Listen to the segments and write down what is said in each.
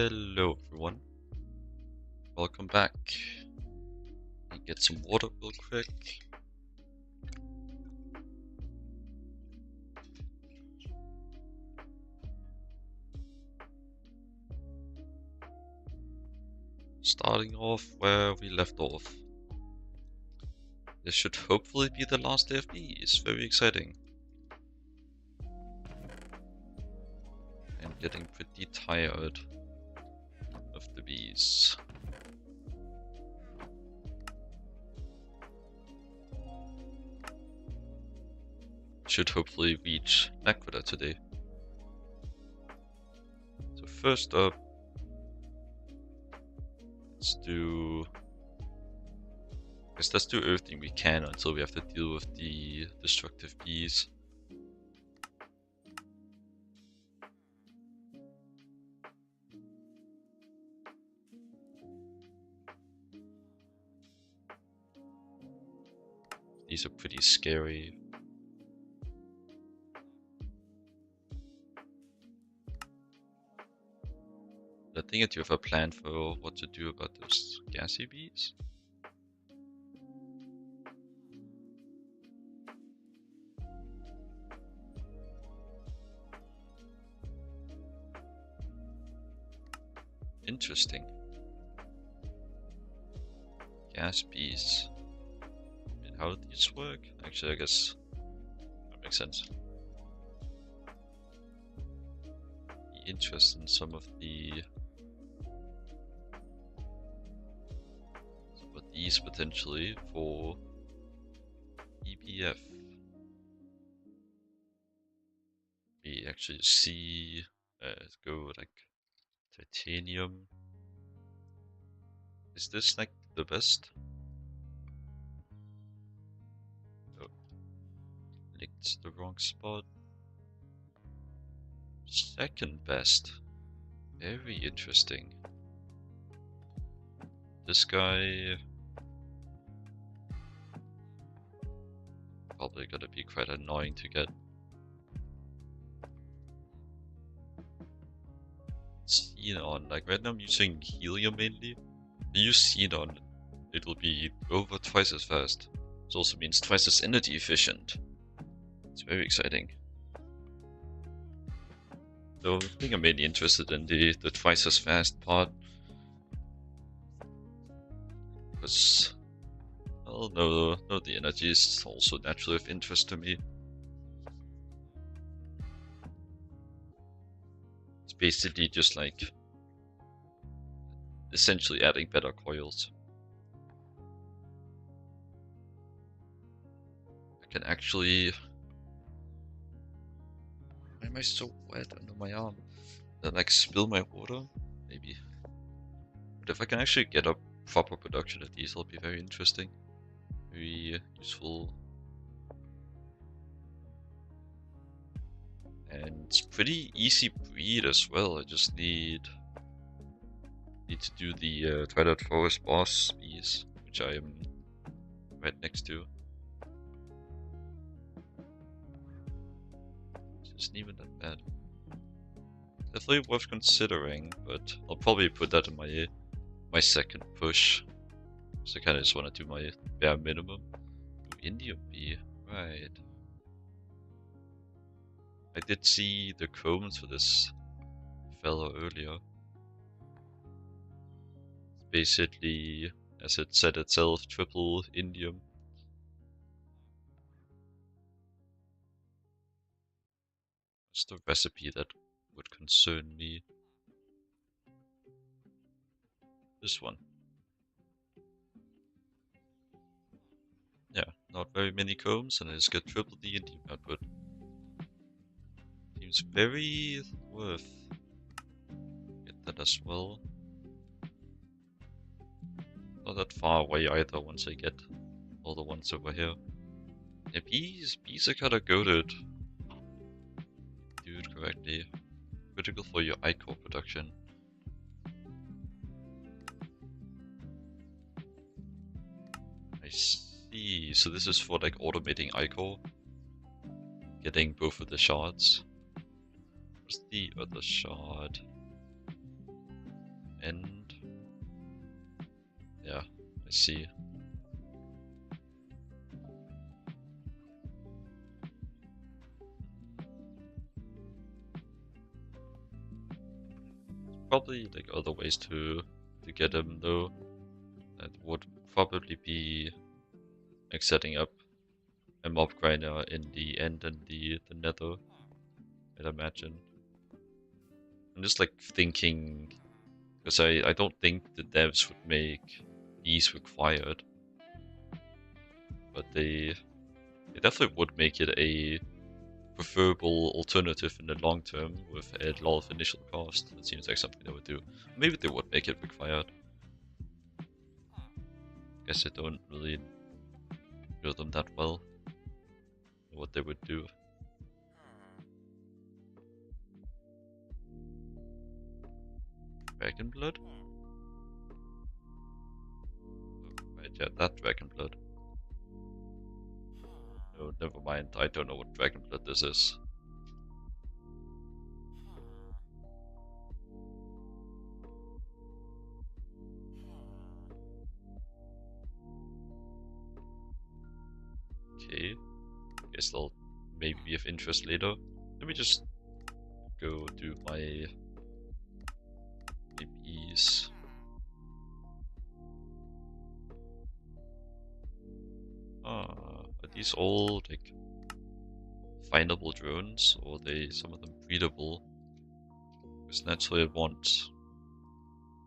Hello everyone, welcome back. Let me get some water real quick. Starting off where we left off. This should hopefully be the last day of bees, very exciting. I'm getting pretty tired of the bees. Should hopefully reach Naquita today. So first up, let's do everything we can until we have to deal with the destructive bees. These are pretty scary. I think that you have a plan for what to do about those gassy bees. Interesting. Gas bees. And how do these work? Actually, I guess that makes sense. Be interested in some of these potentially for EPF. We actually see go like titanium. Is this like the best? Oh, clicked the wrong spot. Second best. Very interesting. This guy probably gonna be quite annoying to get. Xenon, like right now I'm using helium mainly. If I use xenon, it'll be over twice as fast. This also means twice as energy efficient. It's very exciting. So I think I'm mainly interested in the twice as fast part. Because, well, no, the energy is also naturally of interest to me. It's basically just like essentially adding better coils. I can actually... Why am I so wet under my arm? Did I like spill my water? Maybe. But if I can actually get a proper production of these, it'll be very interesting. Very useful. And it's pretty easy breed as well. I just need to do the Twilight Forest boss bees, which I am right next to. This isn't even that bad. Definitely worth considering, but I'll probably put that in my second push. So I kinda just wanna do my bare minimum. Ooh, Indian bee, right. I did see the combs for this fellow earlier. It's basically, as it said itself, triple indium. What's the recipe that would concern me? This one. Yeah, not very many combs, and I just get triple the indium output. Seems very worth. Get that as well. Not that far away either once I get all the ones over here. Yeah, bees are kinda goated. Do it correctly. Critical for your ichor production. I see. So this is for like automating ichor. Getting both of the shards. Where's the other shard? end. Yeah, I see. Probably like other ways to get them though. That would probably be like setting up a mob grinder in the end and the nether, I'd imagine. I'm just like thinking, because I don't think the devs would make these required, but they definitely would make it a preferable alternative in the long term with a lot of initial cost. It seems like something they would do. Maybe they would make it required. Guess I don't really know them that well. What they would do. Dragon blood? Right, yeah, that dragon blood. No, never mind. I don't know what dragon blood this is. Okay. Guess they'll maybe be of interest later. Let me just go do my bees. Are these all like findable drones, or are they some of them breedable? Because naturally I want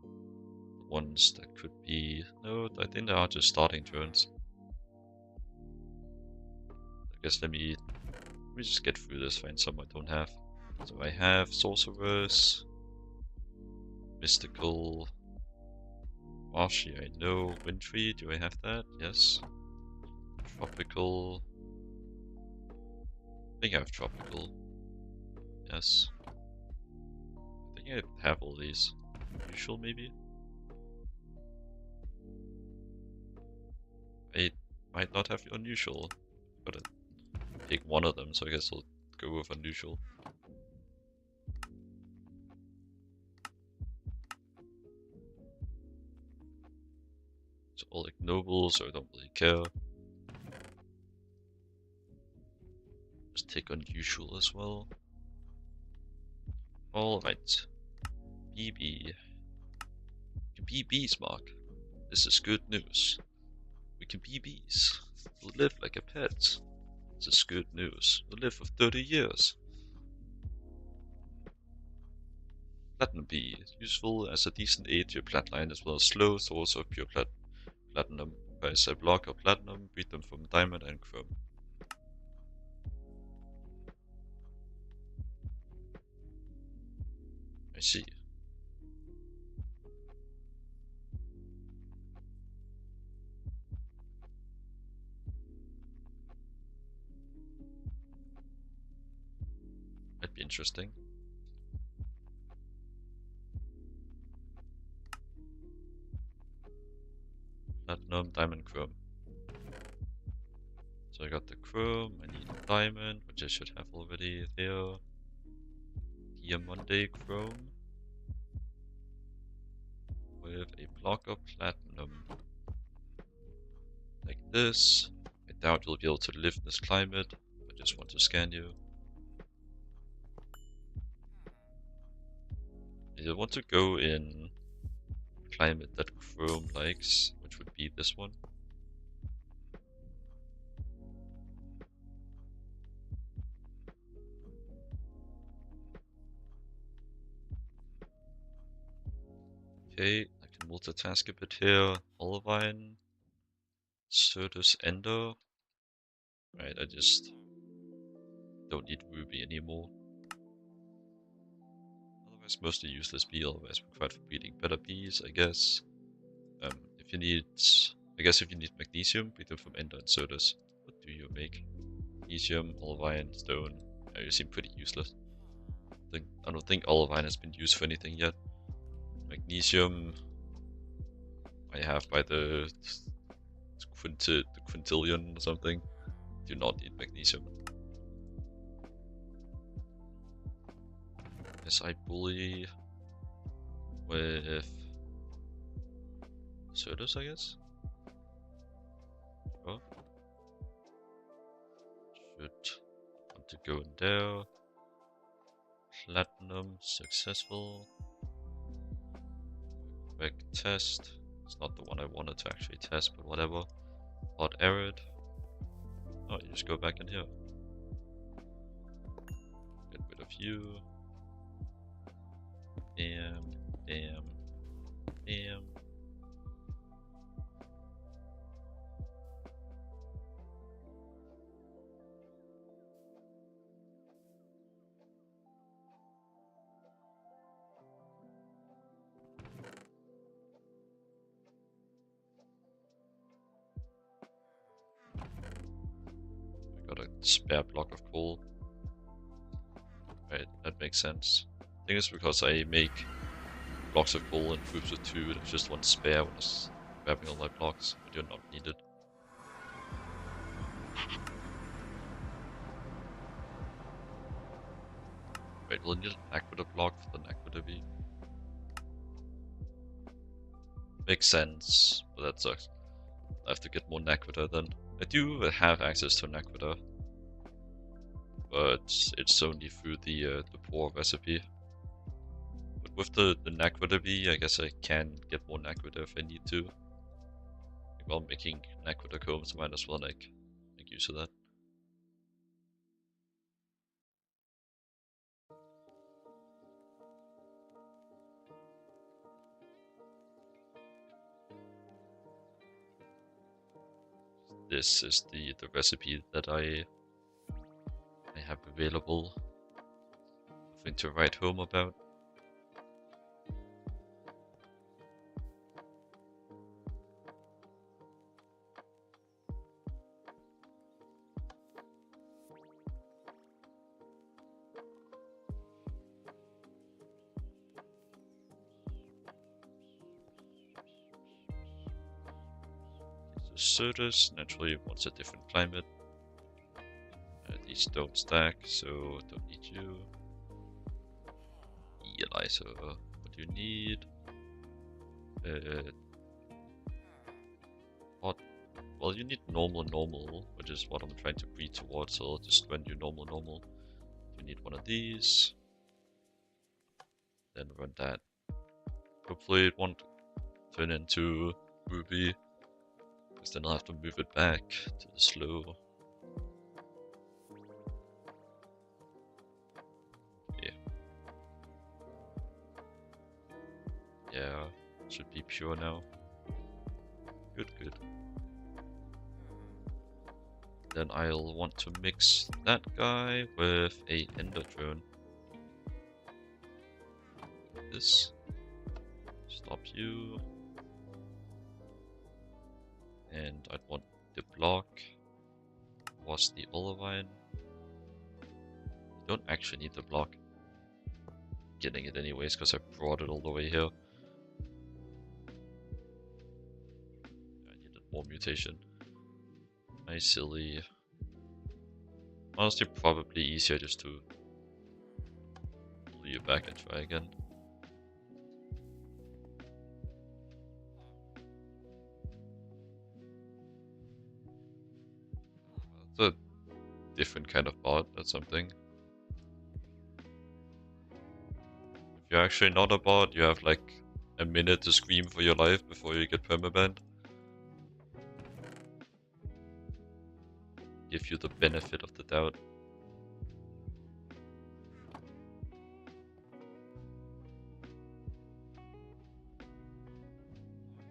the ones that could be. No, I think they are just starting drones. I guess let me just get through this, find some I don't have. So I have Sorceress, Mystical, Marshy, I know. Wintry, do I have that? Yes. Tropical. I think I have Tropical. Yes. I think I have all these. Usual, maybe? I might not have Unusual. Gotta take one of them, so I guess I'll go with Unusual. It's all like nobles, so I don't really care. Just take Unusual as well. Alright. BB. You can be bees, Mark. This is good news. We can be bees. We'll live like a pet. This is good news. We'll live for 30 years. Platinum bee. Useful as a decent aid to your platline as well as slow source of pure platinum. Price a block of platinum, breed them from diamond and chrome. I see. Might be interesting. Platinum, diamond, chrome. So I got the chrome, I need a diamond, which I should have already there. Diamante chrome. With a block of platinum. Like this. I doubt you'll be able to live in this climate. I just want to scan you. I want to go in climate that Chrome likes, which would be this one. Okay, I can multitask a bit here. Olivine, Certus Ender. Right, I just don't need Ruby anymore. Otherwise, mostly useless bee, otherwise required for breeding better bees, I guess. If you need, I guess if you need magnesium, breed them from Ender and Certus. What do you make? Magnesium, Olivine, Stone. Yeah, you seem pretty useless. I don't think Olivine has been used for anything yet. Magnesium, I have by the quintillion or something. Do not need magnesium. Yes, I bully with Sodas, I guess? Oh. Should want to go in there. Platinum, successful. Quick test. It's not the one I wanted to actually test, but whatever. Hot arid. Oh, you just go back in here. Get rid of you. Bam, bam, bam. I got a spare block of coal. Right, that makes sense. I think it's because I make blocks of coal in groups of 2, there's just one spare when I was grabbing all my blocks, but you're not needed. Wait, we'll need an aqueduct block for the aqueduct B. Makes sense, but that sucks. I have to get more Naquita then. I do have access to Naquita, but it's only through the poor recipe. But with the Naquita bee, I guess I can get more Naquita if I need to. While making Naquita combs, I might as well make use of that. This is the recipe that I have available. Nothing to write home about. Sodas naturally wants a different climate. These don't stack, so don't need you. Eliza, what do you need? Hot. Well, you need normal, which is what I'm trying to breed towards, so I'll just run you normal. You need one of these. Then run that. Hopefully it won't turn into Ruby, because then I'll have to move it back to the slow. Yeah, should be pure now. Good. Then I'll want to mix that guy with a ender drone. This. Stop you. And I'd want the block. Was the olivine. You don't actually need the block. Getting it anyways because I brought it all the way here. I needed more mutation. Nice, silly. Honestly, probably easier just to pull you back and try again. That's a different kind of bot, that's something. If you're actually not a bot, you have like a minute to scream for your life before you get permabanned. Give you the benefit of the doubt.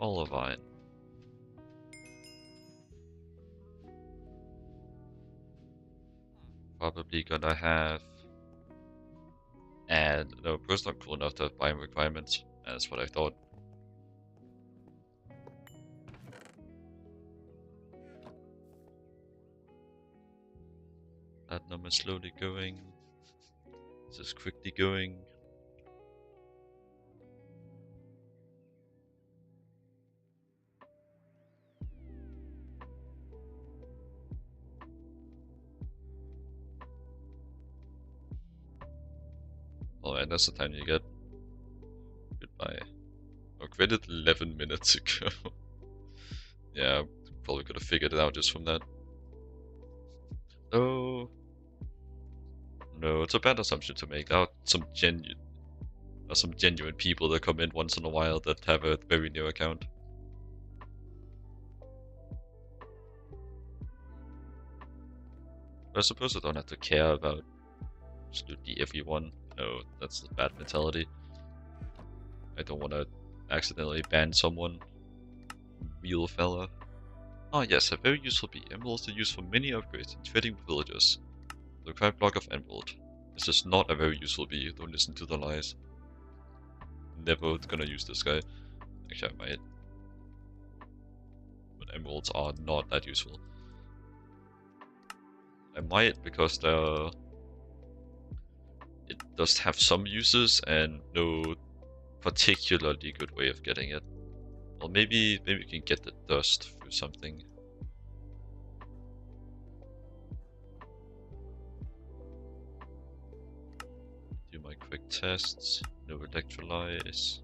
Olivine. Probably gonna have... And no, bro's not cool enough to have biome requirements. That's what I thought. Platinum is slowly going. This is quickly going. Oh, and that's the time you get. Goodbye. Okay. read it 11 minutes ago. Yeah, probably could have figured it out just from that. Oh. No, it's a bad assumption to make. There are some genuine people that come in once in a while that have a very new account. I suppose I don't have to care about absolutely everyone. No, that's a bad mentality. I don't want to accidentally ban someone. Real fella. Oh yes, a very useful bee. Emeralds are used for many upgrades and trading with villagers. The required block of emerald. This is not a very useful bee, don't listen to the lies. Never gonna use this guy. Actually I might. But emeralds are not that useful. I might because it does have some uses and no particularly good way of getting it. Well, maybe you can get the dust through something. Do my quick tests. No electrolytes.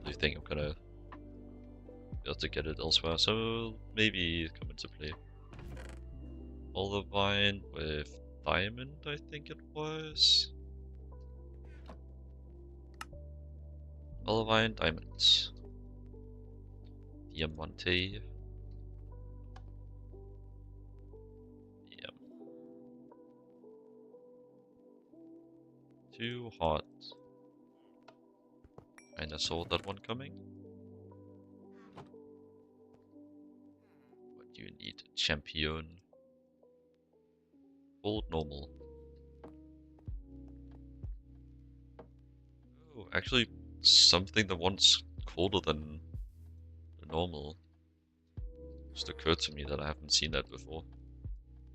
I think I'm gonna be able to get it elsewhere, so maybe come into play. Olivine with diamond, I think it was. Olivine diamonds. Diamante. Yeah. Too hot. Kinda saw that one coming. What do you need? Champion. Cold normal. Oh, actually, something that wants colder than the normal. Just occurred to me that I haven't seen that before.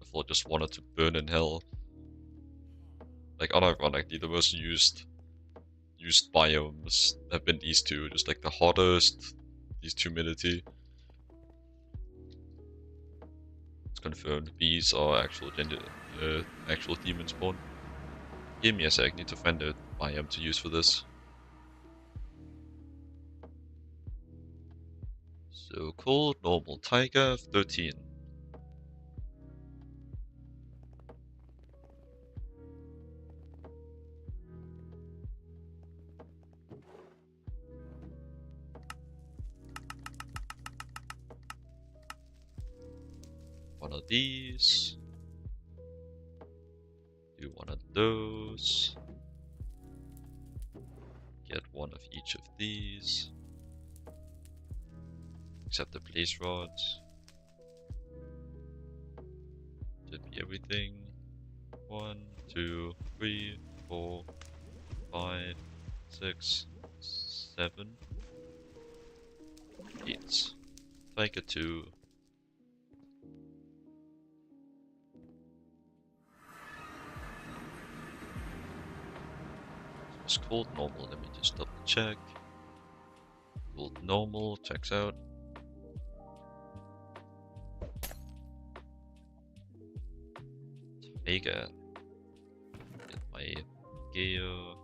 I thought just wanted to burn in hell. Like, unironically, the most used biomes have been these two, just like the hottest, least humidity. It's confirmed. Bees are actual demon spawn. Give me a sec, need to find a biome to use for this. So cold, normal, tiger, 13. One of these. Do one of those. Get one of each of these. Except the blaze rods. Should be everything. 1, 2, 3, 4, 5, 6, 7, 8. Tiger 2. It's called normal, let me just double check. Called normal, checks out. Tiger. Get my Geo.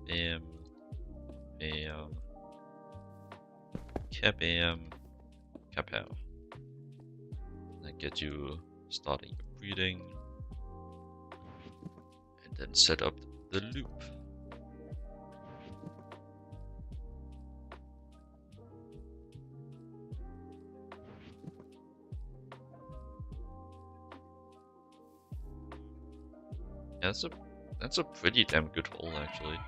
Bam. Bam. Kabam. Kapow. And get you starting your breeding. And then set up the loop. Yeah, that's a pretty damn good hole actually.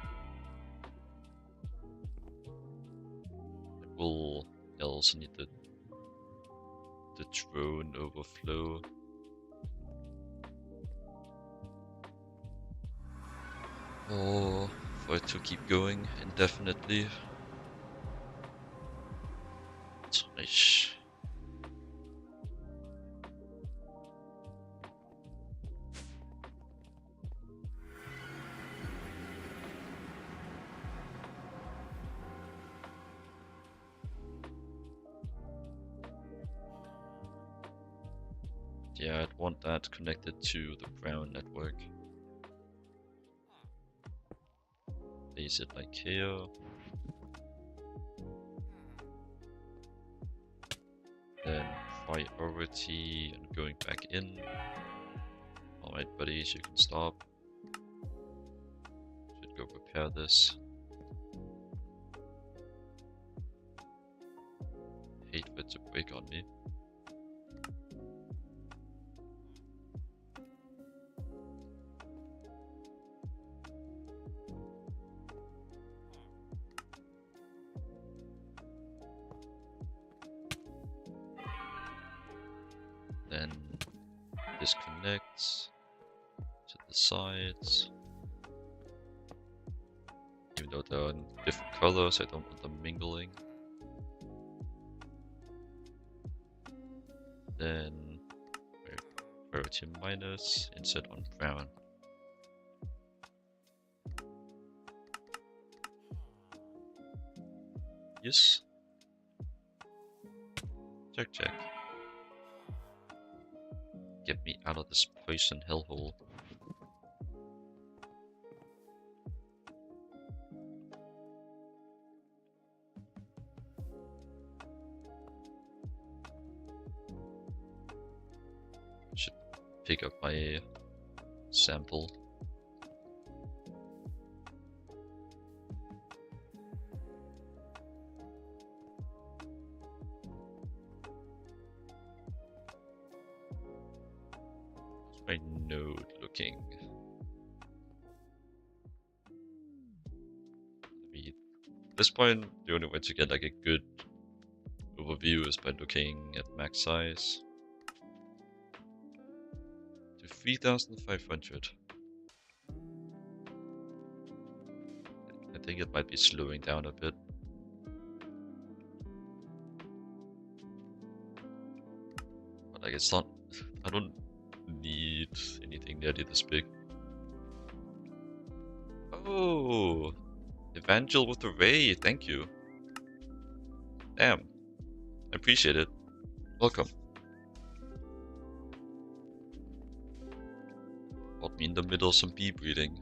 I also need the drone overflow. Oh, for it to keep going indefinitely. Nice. Yeah, I'd want that connected to the brown network. Place it like here. Then priority and going back in. Alright buddies, you can stop. Should go repair this. Hate for it to break on me. Then disconnect to the sides. Even though they're in different colors, I don't want them mingling. Then priority minus, insert on brown. Yes. Check, check. Get me out of this poison hellhole. Should pick up my sample. My node looking. At this point, the only way to get like a good overview is by looking at max size. To 3,500. I think it might be slowing down a bit. But like it's not, I don't need anything nearly this big. Oh, Evangel with the Ray, thank you. Damn, I appreciate it. Welcome. Got me in the middle of some bee breeding.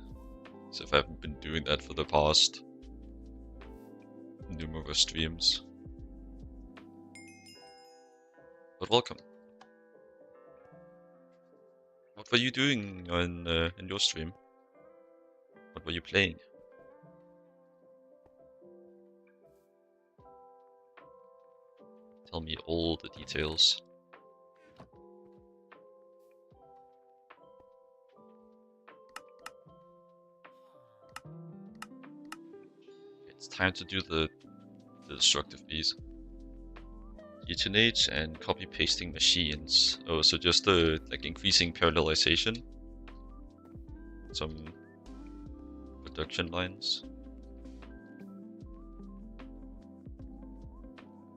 So if I haven't been doing that for the past numerous streams. But welcome. What were you doing in your stream? What were you playing? Tell me all the details. It's time to do the destructive bees. GTNH and copy pasting machines. Oh, so just like increasing parallelization. Some production lines.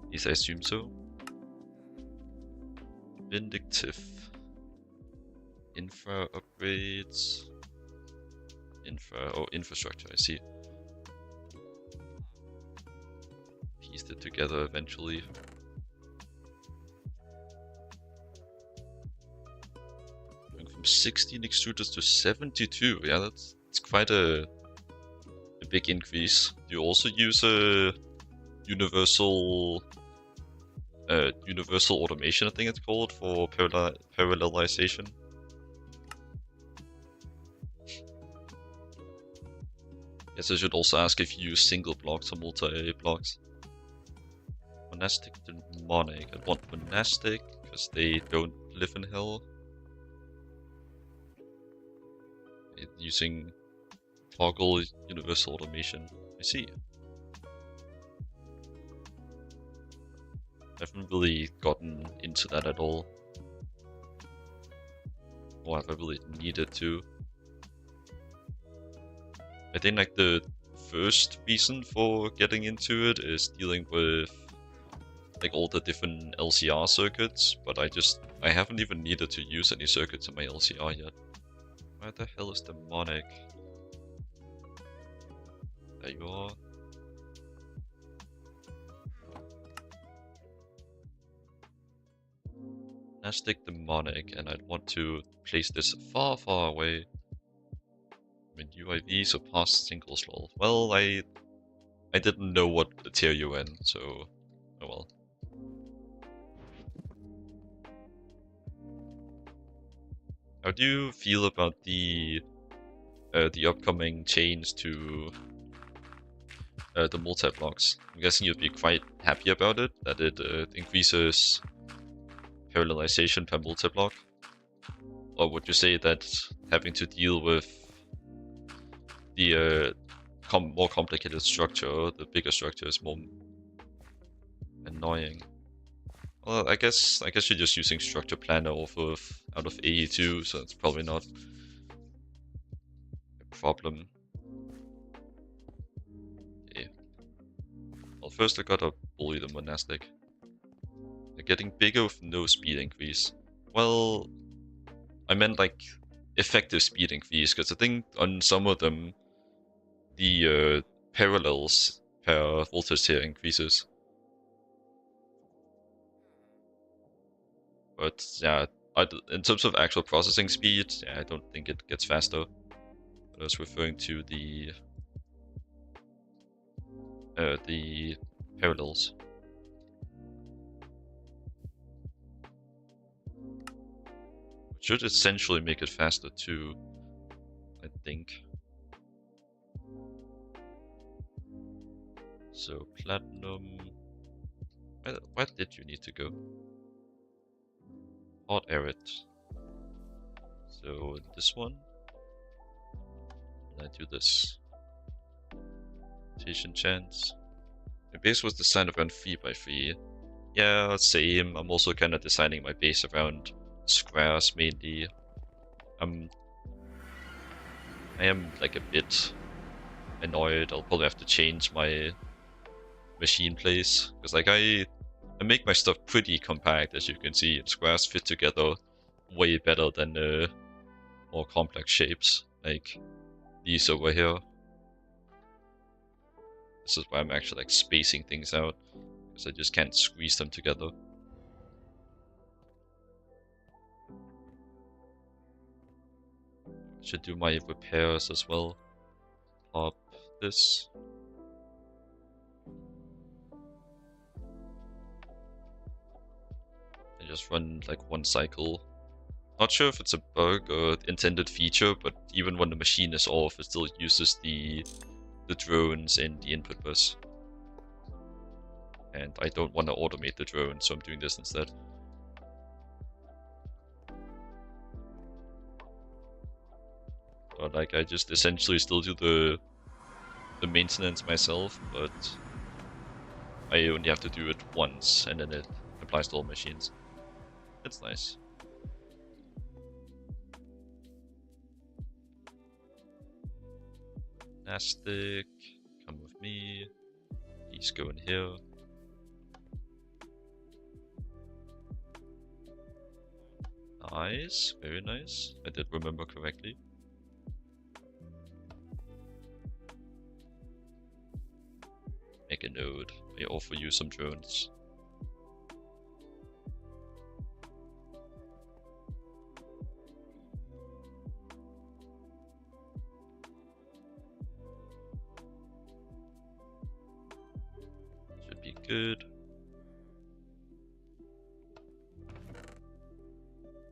At least I assume so. Vindictive. Infra upgrades. Infrastructure, I see. Pieced it together eventually. Going from 16 extruders to 72. Yeah, that's quite a big increase. Do you also use a universal automation, I think it's called, for parallelization? Yes, I should also ask if you use single blocks or multi-blocks. Monastic demonic. I want monastic, because they don't live in hell. Using toggle universal automation. I see. I haven't really gotten into that at all. Or have I really needed to? I think like the first reason for getting into it is dealing with like all the different LCR circuits, but I haven't even needed to use any circuits in my LCR yet. Where the hell is demonic? There you are. Monastic demonic, and I'd want to place this far, far away. I mean, UIV surpassed single slot. Well, I didn't know what the tier you in, so oh well. How do you feel about the upcoming change to the multi-blocks? I'm guessing you'd be quite happy about it, that it increases parallelization per multi-block? Or would you say that having to deal with the more complicated structure, the bigger structure, is more annoying? Well, I guess you're just using structure planner out of AE2, so it's probably not a problem. Okay. Well, first I gotta bully the monastic. They're getting bigger with no speed increase. Well, I meant like effective speed increase, because I think on some of them the parallels per voltage tier increases. But yeah, in terms of actual processing speed, yeah, I don't think it gets faster. But I was referring to the parallels. Which should essentially make it faster too, I think. So platinum. Where did you need to go? Hot arid. So this one. And I do this. Rotation chance. My base was designed around 3x3. Yeah, same. I'm also kind of designing my base around squares mainly. I am like a bit annoyed. I'll probably have to change my machine place, because like I make my stuff pretty compact, as you can see, and squares fit together way better than more complex shapes like these over here. This is why I'm actually like spacing things out, because I just can't squeeze them together. Should do my repairs as well. Pop this. I just run like one cycle. Not sure if it's a bug or intended feature, but even when the machine is off, it still uses the drones in the input bus. And I don't want to automate the drone, so I'm doing this instead. But like I just essentially still do the maintenance myself, but I only have to do it once, and then it applies to all machines. It's nice. Nastic, come with me. He's going here. Nice, very nice. I did remember correctly. Make a node. I offer you some drones. Should be good.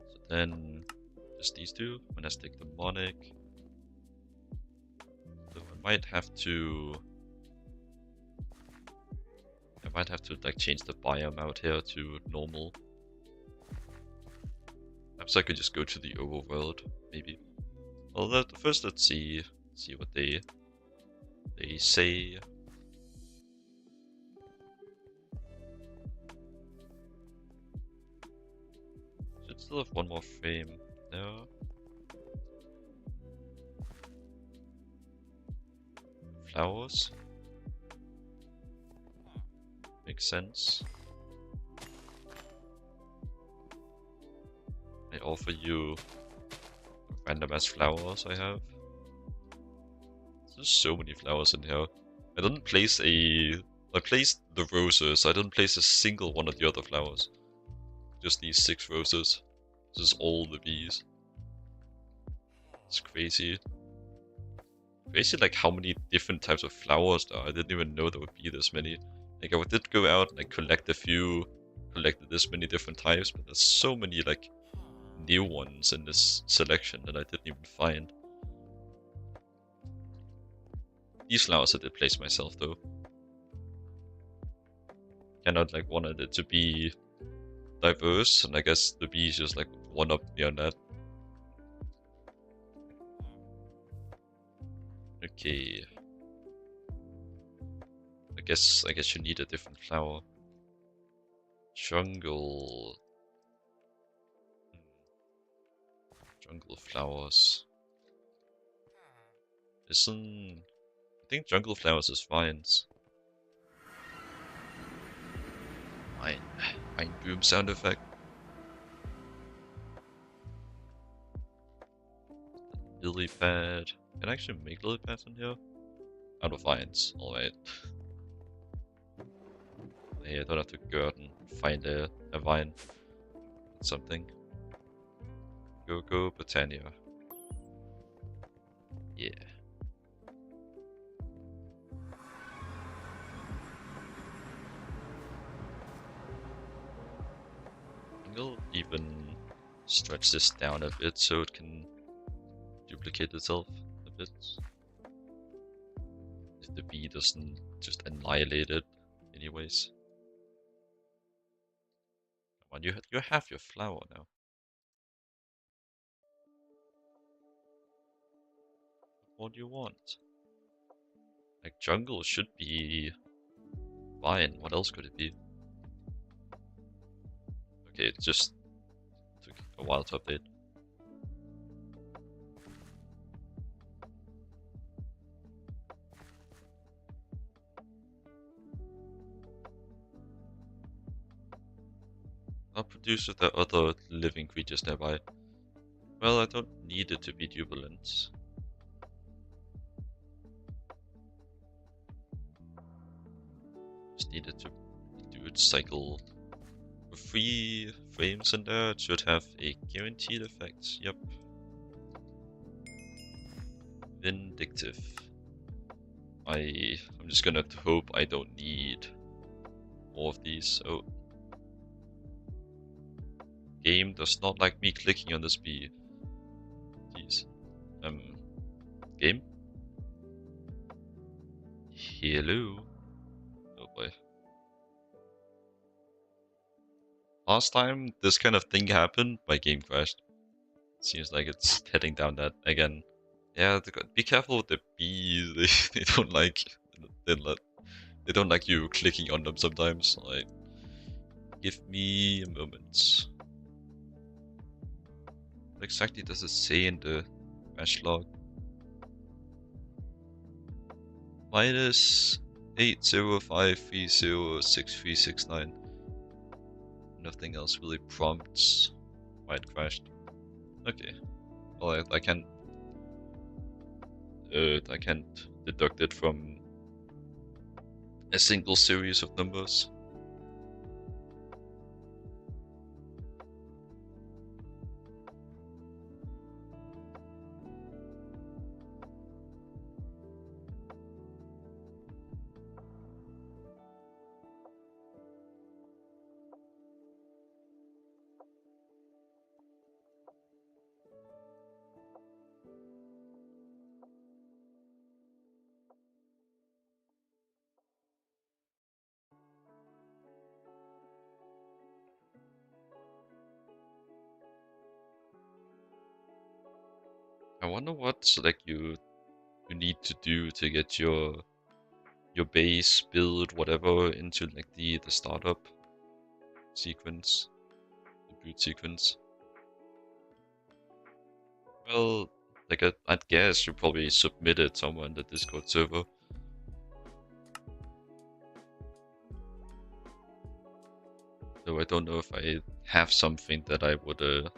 So then, just these two. Monastic demonic. So I might have to like change the biome out here to normal. Perhaps I could just go to the overworld, maybe. Well, first let's see what they say. Should still have one more frame there. Flowers. Makes sense. I offer you random ass flowers I have. There's so many flowers in here. I placed the roses. I didn't place a single one of the other flowers. Just these 6 roses. This is all the bees. It's crazy. Crazy like how many different types of flowers there are. I didn't even know there would be this many. Like I did go out and like collect a few, collected this many different types, but there's so many like new ones in this selection that I didn't even find. These flowers I did place myself though. Cannot like wanted it to be diverse, and I guess the bees just like one up beyond that. Okay. I guess you need a different flower. Jungle. Jungle flowers. Isn't... I think jungle flowers is vines. Vine boom sound effect. Lily pad. Can I actually make lily pads in here? Out of vines, alright. Hey, I don't have to go out and find a vine. Something. Go, Britannia. Yeah. I'll even stretch this down a bit so it can duplicate itself a bit. If the bee doesn't just annihilate it anyways. Come on, you have your flower now. What do you want? Like jungle should be vine. What else could it be? Okay, it just took a while to update. I'll produce with the other living creatures nearby. Well, I don't need it to be jubilant. Just need it to do its cycle. With 3 frames in there, it should have a guaranteed effect. Yep. Vindictive. I'm just gonna hope I don't need more of these. Oh. Game does not like me clicking on this bee. Jeez. Game? Hello? Oh boy. Last time this kind of thing happened, my game crashed. Seems like it's heading down that again. Yeah, be careful with the bees. They don't like they don't like you clicking on them sometimes. Like, give me a moment. What exactly does it say in the crash log? Minus 805306369. Nothing else really prompts why it crashed. Okay. Well, I can't deduct it from a single series of numbers. I wonder what like you need to do to get your base build whatever into like the startup sequence, the boot sequence. Well, like I'd guess you probably submitted somewhere in the Discord server. Though I don't know if I have something that I would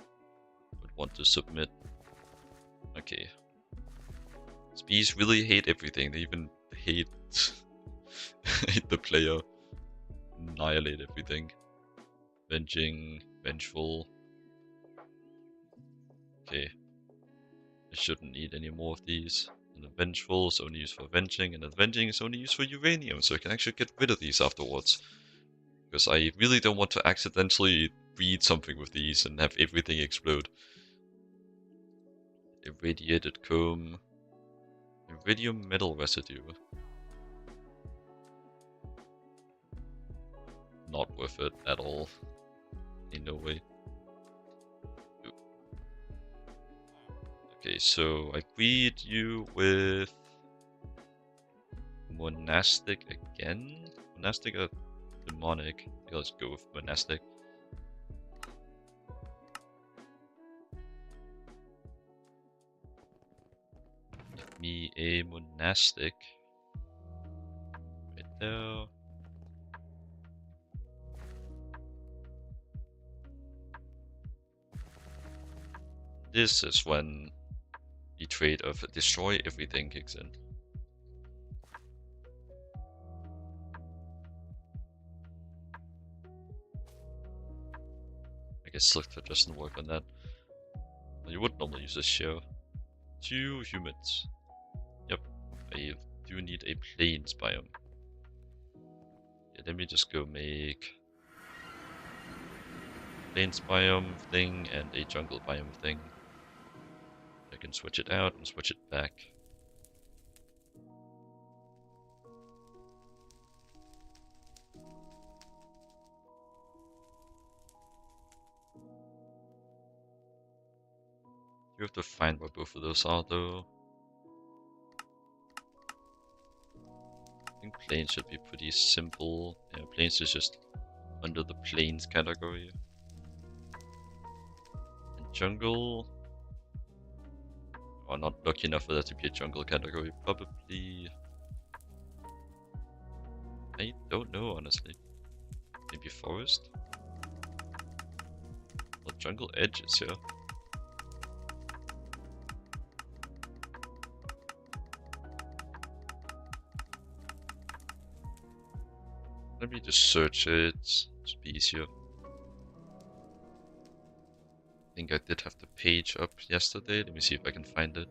want to submit. Okay. Bees really hate everything. They even hate hate the player. Annihilate everything. Vengeful. Okay. I shouldn't need any more of these. And the vengeful is only used for avenging, and avenging is only used for uranium, so I can actually get rid of these afterwards. Because I really don't want to accidentally read something with these and have everything explode. Irradiated comb. Iridium metal residue. Not worth it at all. In no way. Okay, so I greet you with monastic again? Monastic or demonic? Yeah, let's go with monastic. Give me a monastic. Right there. This is when the trait of destroy everything kicks in. I guess Slichter doesn't work on that. You would normally use this show. 2 humans. Yep, I do need a plains biome. Yeah, let me just go make plains biome thing and a jungle biome thing. I can switch it out and switch it back. You have to find where both of those are though. I think plains should be pretty simple. Yeah, plains is just under the plains category. And jungle... Oh, not lucky enough for that to be a jungle category. Probably... I don't know, honestly. Maybe forest? Well, jungle edges, yeah. Let me just search it. It'll be easier. I think I did have the page up yesterday. Let me see if I can find it.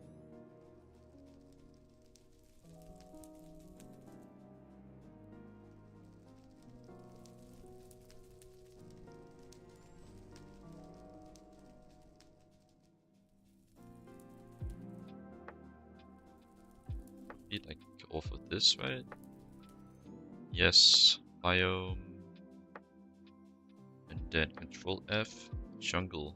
I can go off of this, right? Yes, biome. And then Control F, jungle.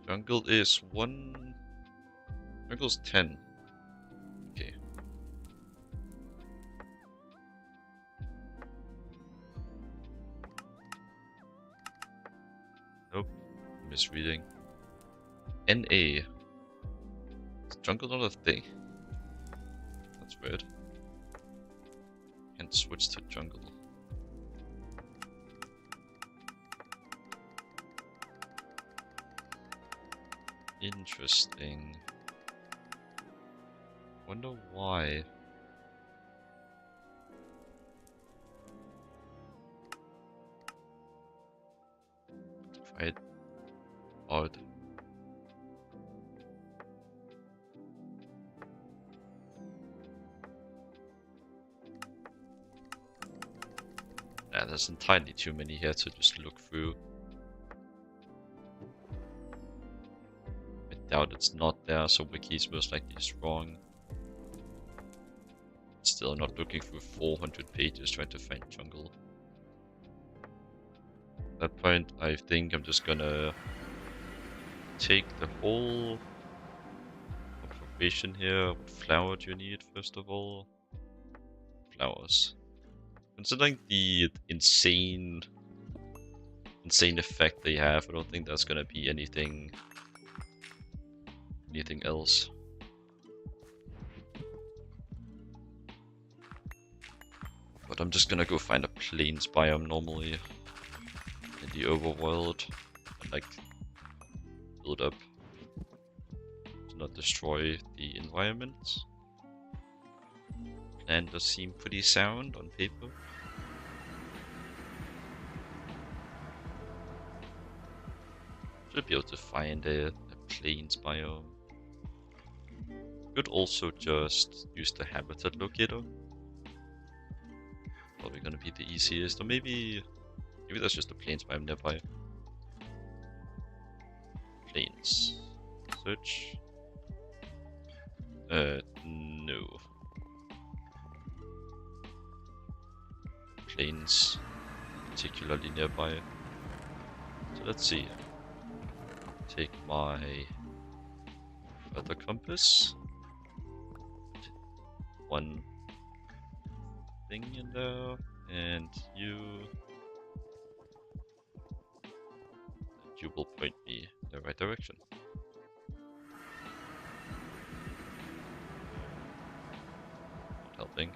Jungle is 1. Jungle's 10. Okay. Nope. Misreading. NA. Is jungle not a thing? That's weird. Can't switch to jungle. Interesting. Wonder why. Quite odd. Yeah, there's entirely too many here to just look through. I doubt it's not there, so Wiki's most likely is wrong. Still not looking through 400 pages trying to find jungle. At that point, I think I'm just gonna take the whole observation here. What flower do you need, first of all? Flowers. Considering the insane effect they have, I don't think that's gonna be anything else. But I'm just gonna go find a plains biome normally in the overworld and like build up to not destroy the environment. Plan does seem pretty sound on paper. Should be able to find a plains biome. Could also just use the habitat locator. Probably gonna be the easiest, or maybe there's just a plains biome nearby. Plains. Search. No. Plains, particularly nearby. So let's see. Take my other compass. One thing in there, and you will point me in the right direction. Not helping.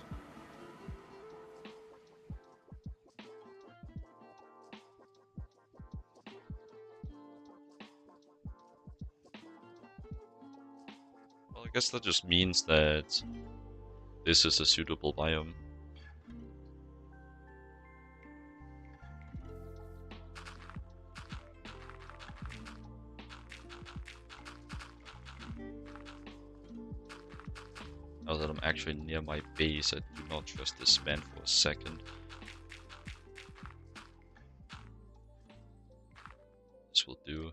Well, I guess that just means that this is a suitable biome. Now that I'm actually near my base, I do not trust this man for a second. This will do.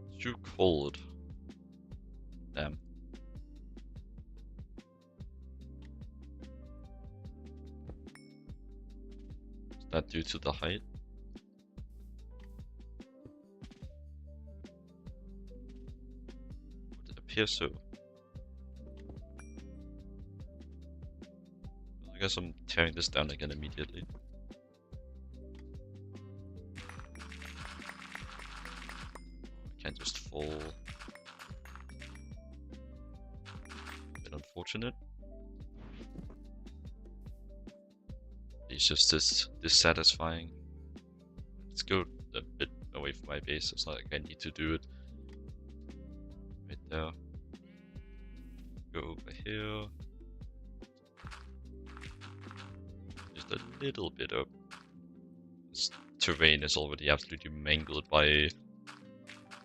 It's too cold. Damn. Is that due to the height? Would it appear so? I guess I'm tearing this down again immediately. I can't just fall. A bit unfortunate. It's just dissatisfying. Let's go a bit away from my base. It's not like I need to do it. Right there. Go over here. Just a little bit up. This terrain is already absolutely mangled by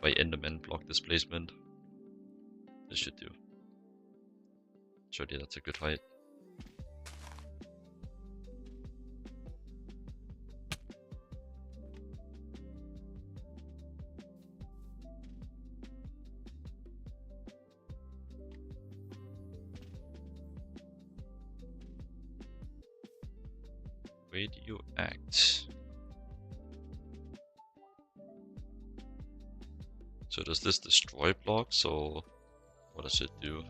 Enderman block displacement. This should do. Surely that's a good height. Radioact. So does this destroy blocks, or what does it do?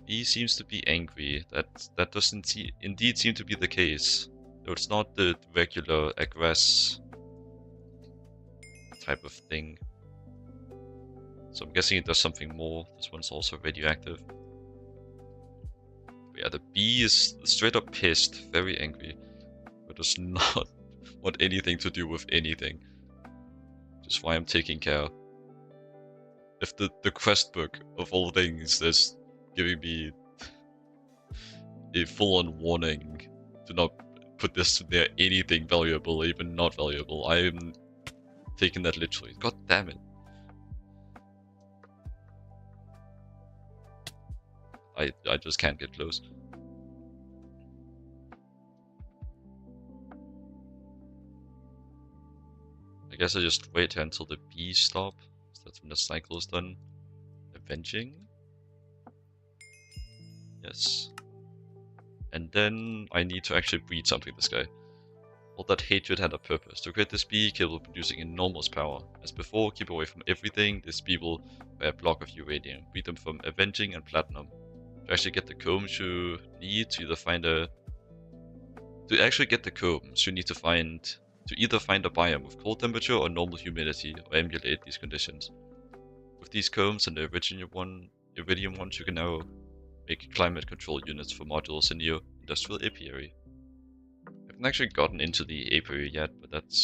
He seems to be angry. That doesn't indeed seem to be the case. So it's not the regular aggress type of thing. So I'm guessing it does something more. This one's also radioactive. But yeah, the bee is straight up pissed, very angry, but does not want anything to do with anything. Just why I'm taking care. If the quest book of all things is giving me a full-on warning, do not put this near anything valuable, even not valuable, I am taking that literally. God damn it. I just can't get close. I guess I just wait here until the bees stop. So that's when the cycle is done. Avenging. Yes. And then I need to actually breed something this guy. All that hatred had a purpose. To create this bee capable of producing enormous power. As before, keep away from everything. This bee will wear a block of uranium. Breed them from Avenging and Platinum. To actually get the combs you need to either find a... To actually get the combs, you need to either find a biome with cold temperature or normal humidity, or emulate these conditions. With these combs and the iridium ones, you can now make climate control units for modules in your industrial apiary. I haven't actually gotten into the apiary yet, but that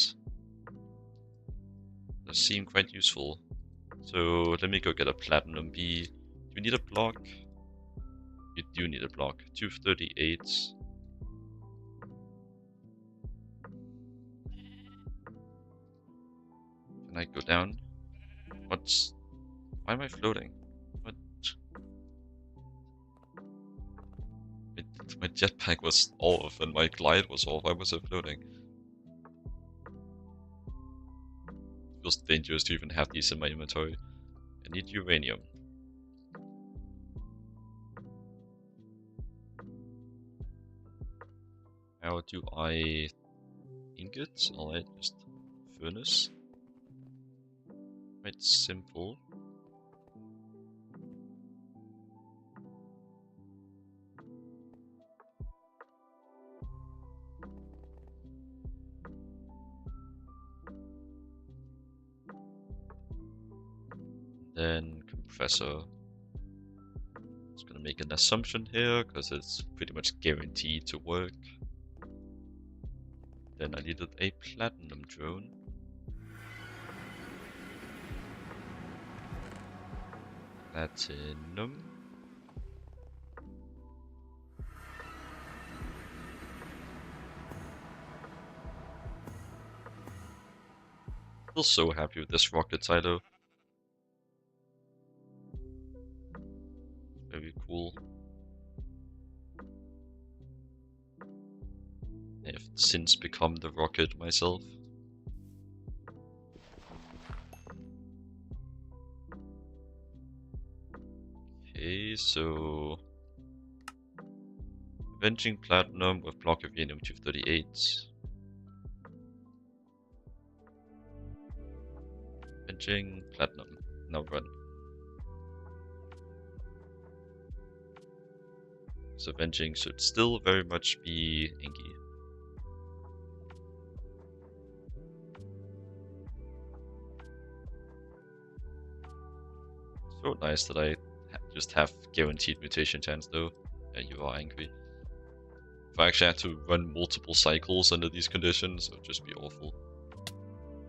seemed quite useful. So let me go get a platinum B. Do you need a block? You do need a block. 238. Can I go down? What's... Why am I floating? What? My jetpack was off and my glide was off. Why was I floating? Feels dangerous to even have these in my inventory. I need uranium. How do I... Ingots? Alright, just furnace. Quite simple. Then compressor. Just gonna make an assumption here because it's pretty much guaranteed to work. Then I needed a platinum drone. Platinum. Still so happy with this rocket silo. Very cool. I've since become the rocket myself. Okay, so... Avenging platinum with block of uranium 238. Avenging platinum. Now run. So avenging should still very much be inky. So nice that I just have guaranteed mutation chance though. Yeah, you are angry. If I actually had to run multiple cycles under these conditions, it would just be awful.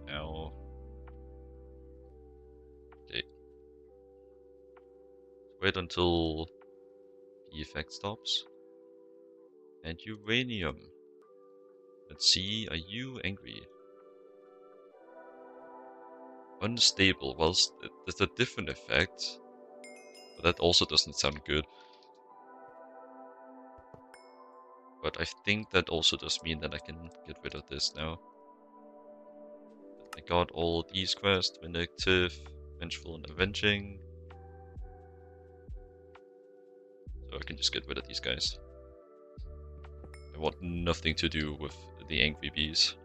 Now... Okay. Wait until the effect stops. And uranium. Let's see, are you angry? Unstable. Well, there's a different effect. But that also doesn't sound good. But I think that also does mean that I can get rid of this now. I got all these quests, Vindictive, Vengeful and Avenging. So I can just get rid of these guys. I want nothing to do with the angry bees.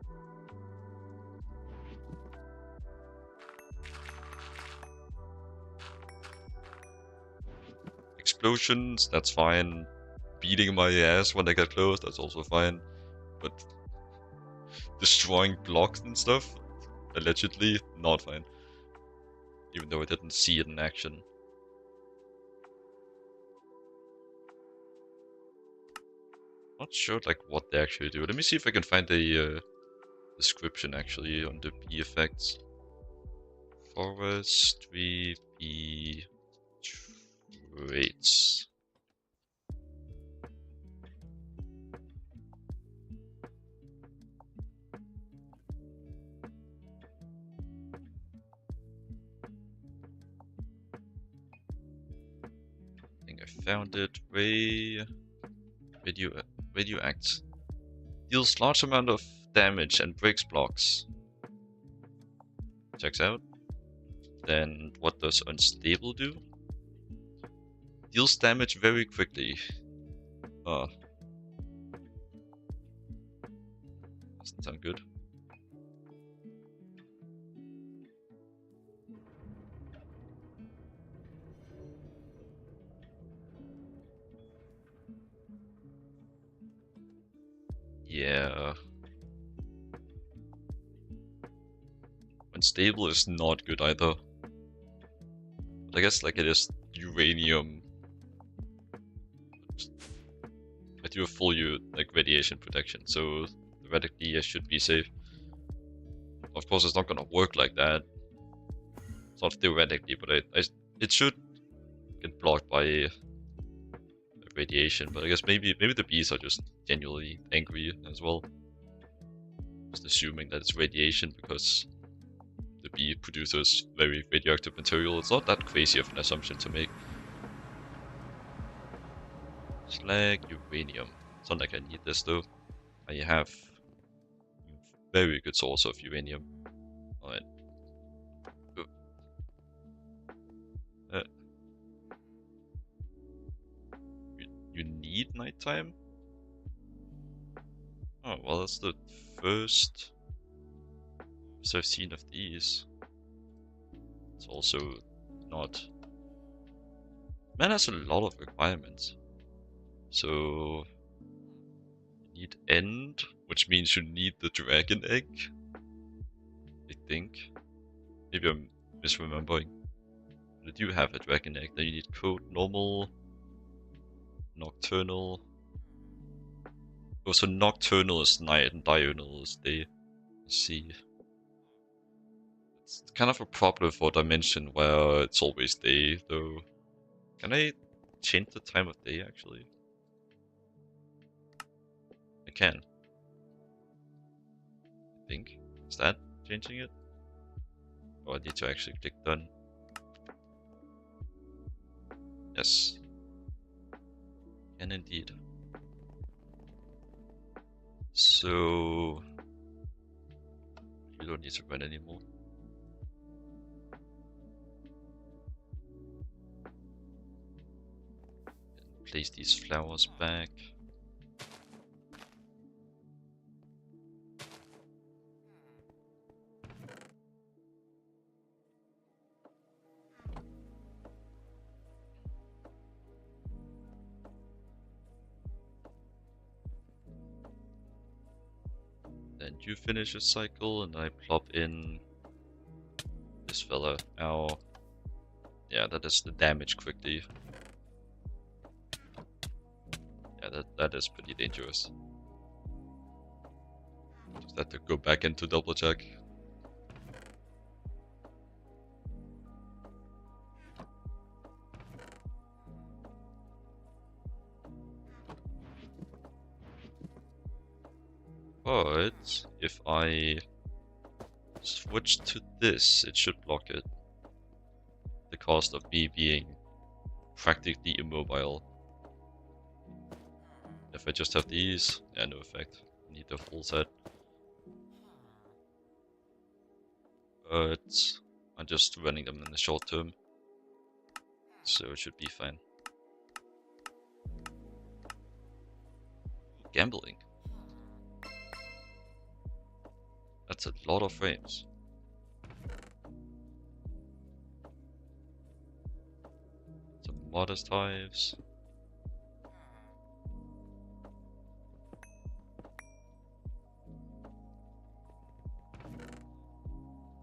Explosions, that's fine. Beating my ass when I get close, that's also fine. But destroying blocks and stuff, allegedly, not fine. Even though I didn't see it in action. Not sure like what they actually do. Let me see if I can find a description actually on the bee effects. Forestry bee traits. I think I found it. Radioact. Deals large amount of damage and breaks blocks. Checks out. Then what does unstable do? Deals damage very quickly. Doesn't sound good. Yeah. Unstable is not good either. But I guess like it is uranium. I do a full like radiation protection, so theoretically I should be safe. Of course it's not gonna work like that. It's not theoretically, but it should get blocked by radiation. But I guess maybe the bees are just genuinely angry as well. Just assuming that it's radiation because the bee produces very radioactive material. It's not that crazy of an assumption to make. Slag, uranium. It's not like I need this though. I have very good source of uranium. Alright. You need nighttime? Oh, well, that's the first I've seen of these. It's also not... Man has a lot of requirements. So... you need end, which means you need the dragon egg. I think. Maybe I'm misremembering. But you do have a dragon egg. Then you need code normal, nocturnal. Oh, so nocturnal is night and diurnal is day. Let's see. It's kind of a problem for dimension where it's always day, though. Can I change the time of day, actually? I can. I think. Is that changing it? Oh, I need to actually click done. Yes. Can indeed. So... you don't need to run anymore. Place these flowers back. Then you finish a cycle and I plop in this fella. Ow. Yeah, that is the damage quickly. Yeah, that is pretty dangerous. Just have to go back into double check. But if I switch to this, it should block it. The cost of me being practically immobile. If I just have these, yeah, no effect. I need the full set. But I'm just running them in the short term, so it should be fine. Gambling. That's a lot of frames. Some modest hives.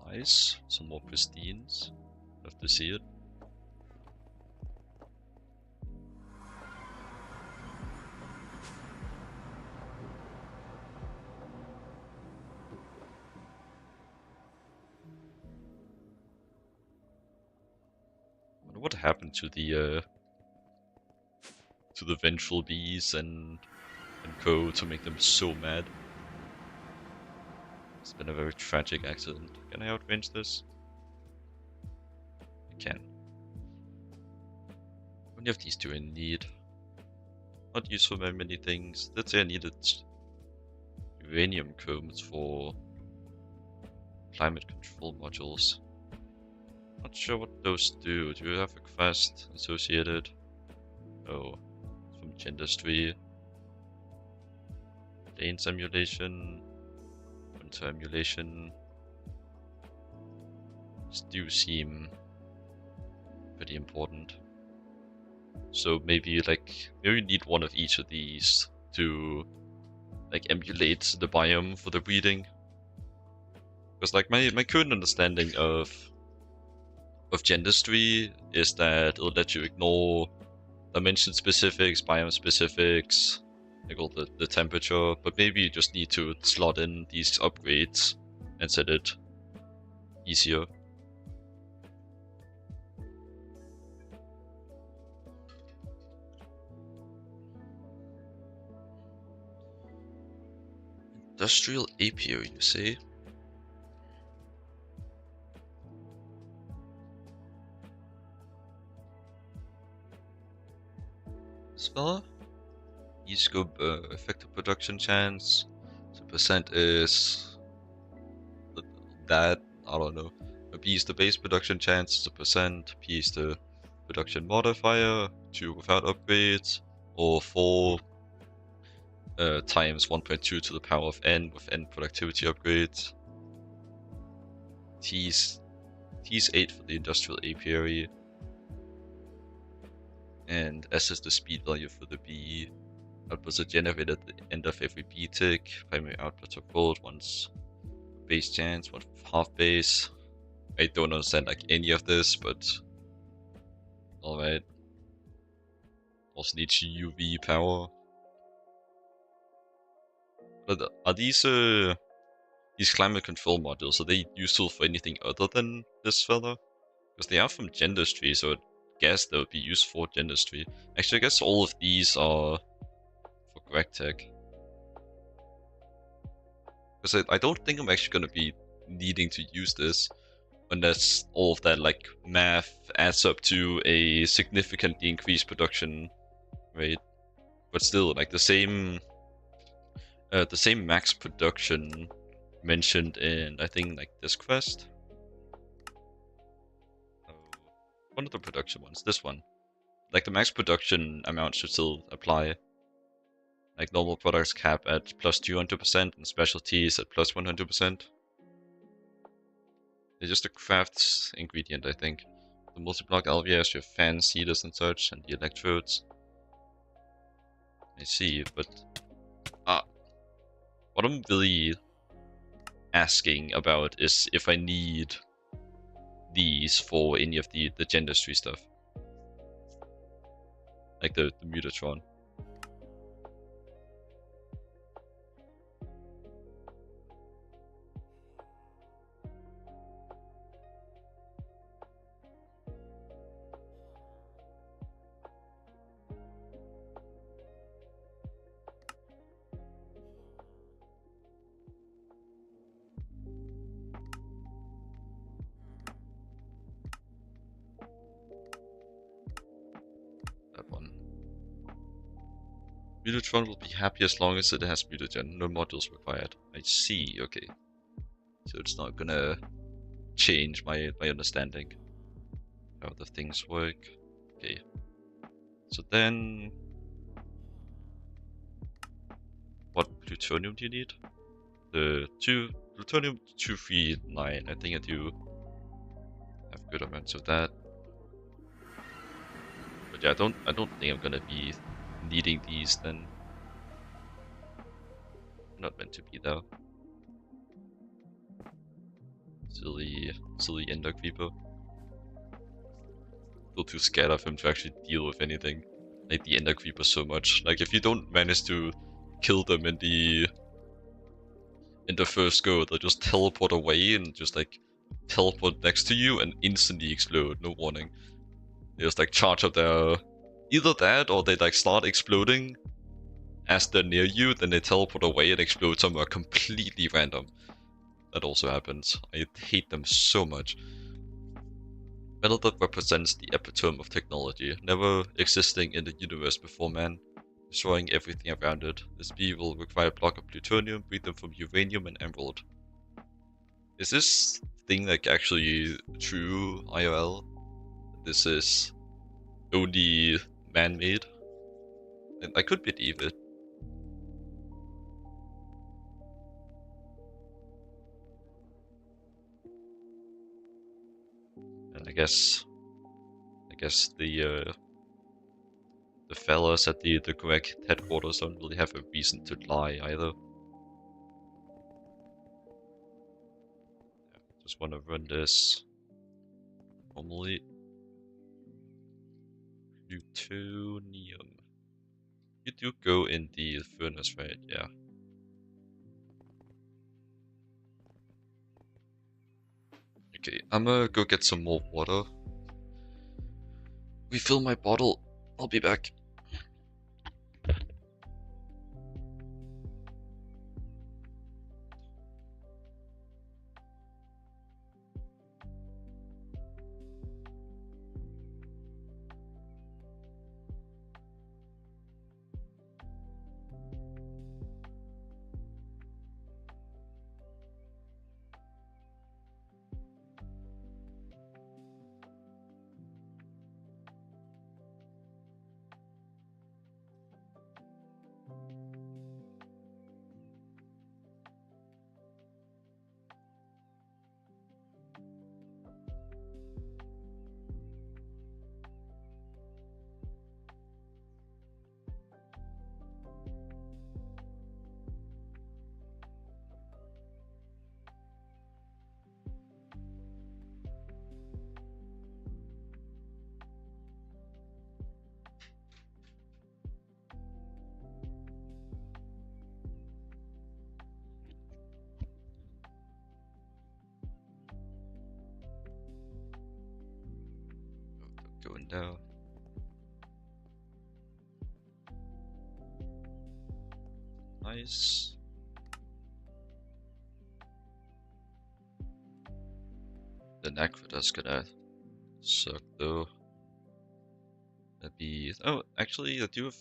Nice. Some more pristines. Love to see it. What happened to the vengeful bees and co to make them so mad? It's been a very tragic accident. Can I outrange this? I can. How many of these do I need? Not used for very many things. Let's say I needed uranium combs for climate control modules. Not sure what those do. Do you have a quest associated? Oh, from Industry. Lane simulation. Winter emulation. These do seem pretty important. So maybe maybe you need one of each of these to emulate the biome for the breeding. Because my current understanding of Gendustry is that it'll let you ignore dimension specifics, biome specifics, all the temperature, but maybe you just need to slot in these upgrades and set it easier. Industrial apiary, you say? This fella? E-scope effective production chance. So percent is that, I don't know. B is the base production chance, it's a percent. P is the production modifier, 2 without upgrades, or 4 times 1.2 to the power of n with n productivity upgrades. T is 8 for the industrial apiary. And S is the speed value for the B. Outputs are generated at the end of every B tick. Primary outputs are rolled once base chance, once half base. I don't understand like any of this, but alright. Also needs UV power. But are these climate control modules, are they useful for anything other than this fella? Because they are from Gendustry, so I guess they would be used for Gendustry. Actually, I guess all of these are for GregTech. Because I don't think I'm actually going to be needing to use this unless all of that like math adds up to a significantly increased production rate. But still, like the same max production mentioned in, I think, like this quest. One of the production ones, this one. Like the max production amount should still apply. Like normal products cap at plus 200% and specialties at plus 100%. It's just a craft ingredient, I think. The multi-block alvears, your fans, heaters and such, and the electrodes. I see, but what I'm really asking about is if I need these for any of the Gendustry stuff. Like the Mutatron. That one. Mutatron will be happy as long as it has mutagen. No modules required. I see, okay. So it's not gonna change my understanding how the things work. Okay. So then what plutonium do you need? The plutonium 239. I think I do have good amounts of that. But yeah, I don't think I'm gonna be needing these then. Not meant to be though. Silly Ender Creeper. Still too scared of him to actually deal with anything. Like the Ender Creeper so much. Like if you don't manage to kill them in the first go, they'll just teleport away and just like teleport next to you and instantly explode, no warning. They just like charge up their either that or they like start exploding as they're near you, then they teleport away and explode somewhere completely random. That also happens. I hate them so much. Metal that represents the epitome of technology, never existing in the universe before man, destroying everything around it. This bee will require a block of plutonium, breed them from uranium and emerald. Is this thing like actually true IRL? This is only man-made? And I could believe it. And I guess the fellas at the correct headquarters don't really have a reason to lie either. Just want to run this normally. Plutonium. You do go in the furnace, right? Yeah. Okay, I'm gonna go get some more water. Refill my bottle. I'll be back. in there. Nice. The Aqueduct's gonna suck though. That'd be. Oh, actually, I do have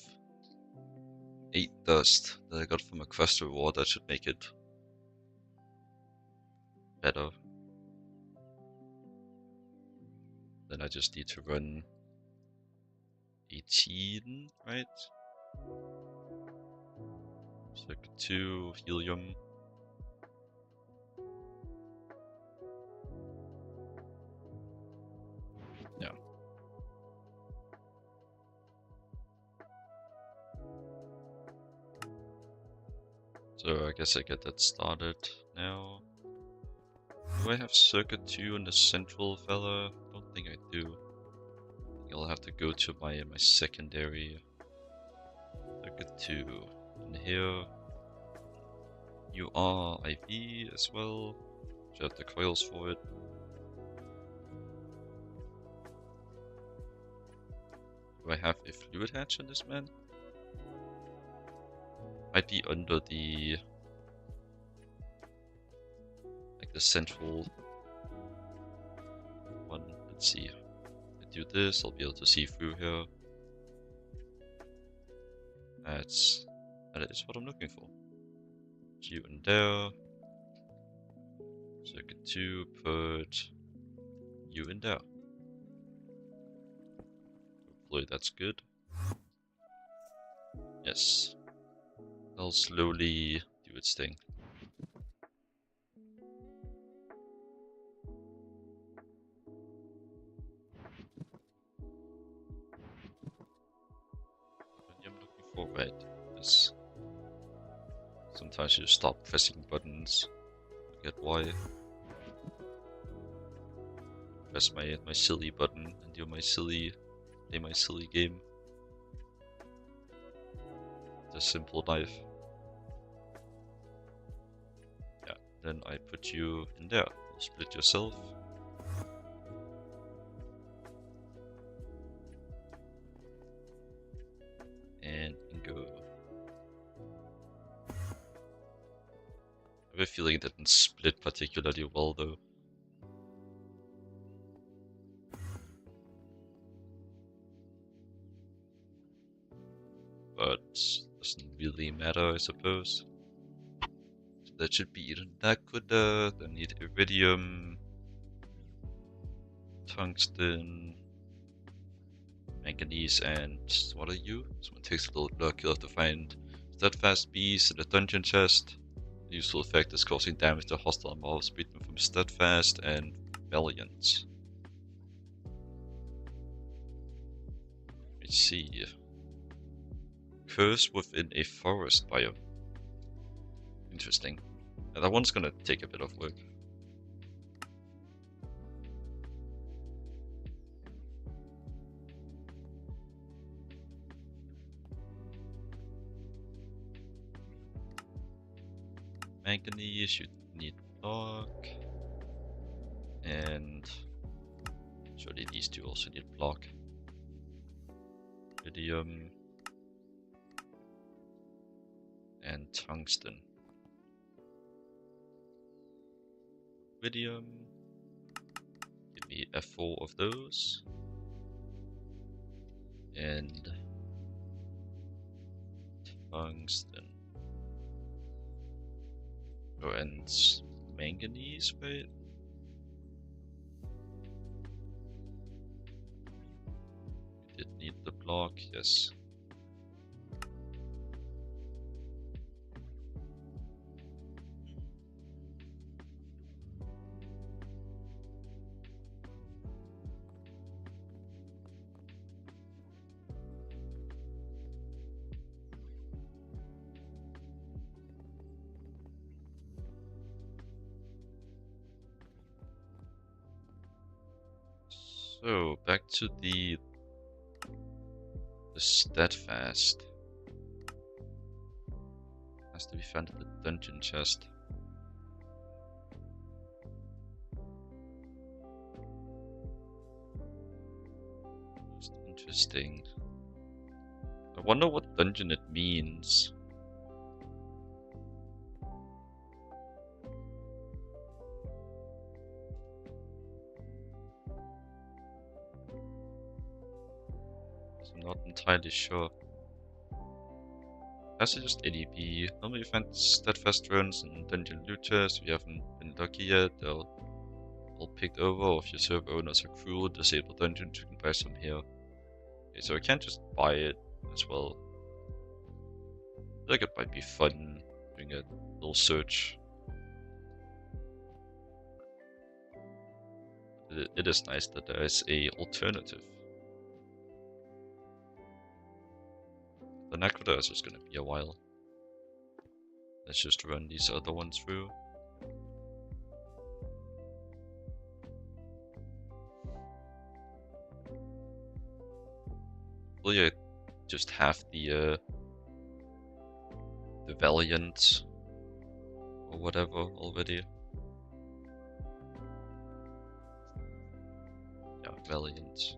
8 dust that I got from a quest reward. That should make it better. Then I just need to run 18, right? Circuit 2, helium. Yeah. So I guess I get that started now. Do I have circuit 2 in the central fella? I don't think I do. I'll have to go to my secondary. Circuit 2 in here. You are IV as well. Should have the coils for it. Do I have a fluid hatch on this man? Might be under the the central one. Let's see. If I do this, I'll be able to see through here. That is what I'm looking for. You in there. Circuit 2, put you in there. Hopefully that's good. Yes. I'll slowly do its thing. I'm looking for red. Yes. Sometimes you stop pressing buttons. Forget why. Press my silly button and do play my silly game. The simple knife. Yeah, then I put you in there. You split yourself. And go. I have a feeling it didn't split particularly well though. But doesn't really matter, I suppose. So that should be an aqueduct. I need iridium, tungsten, manganese, and what are you? Someone takes a little look. You'll have to find steadfast beast in the dungeon chest. The useful effect is causing damage to hostile mobs, beat them from steadfast and valiant. Let me see. Curse within a forest biome. Interesting. And that one's gonna take a bit of work. Manganese, you need block. And surely these two also need block. Iridium. And tungsten. Iridium. Give me F4 of those. And tungsten. Oh, and manganese, right? You did need the block, yes. So back to the steadfast. Has to be found in the dungeon chest. Interesting. I wonder what dungeon it means. I'm not entirely sure. That's just ADB. Normally you find steadfast drones and dungeon looters. If you haven't been lucky yet, they'll all picked over, or if your server owners are cruel, disable dungeons, you can buy some here. Okay, so I can't just buy it as well. I feel like it might be fun doing a little search. It is nice that there is a alternative. The Necroda is just gonna be a while. Let's just run these other ones through. Will you just have the Valiant or whatever already? Yeah, Valiant.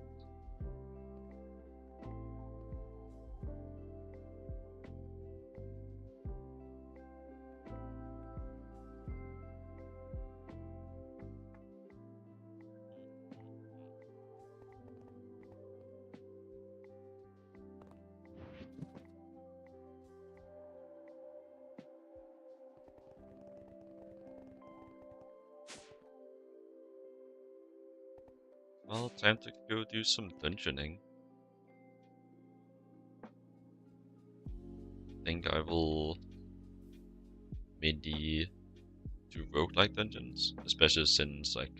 Well, time to go do some dungeoning. I think I will mainly do roguelike dungeons, especially since like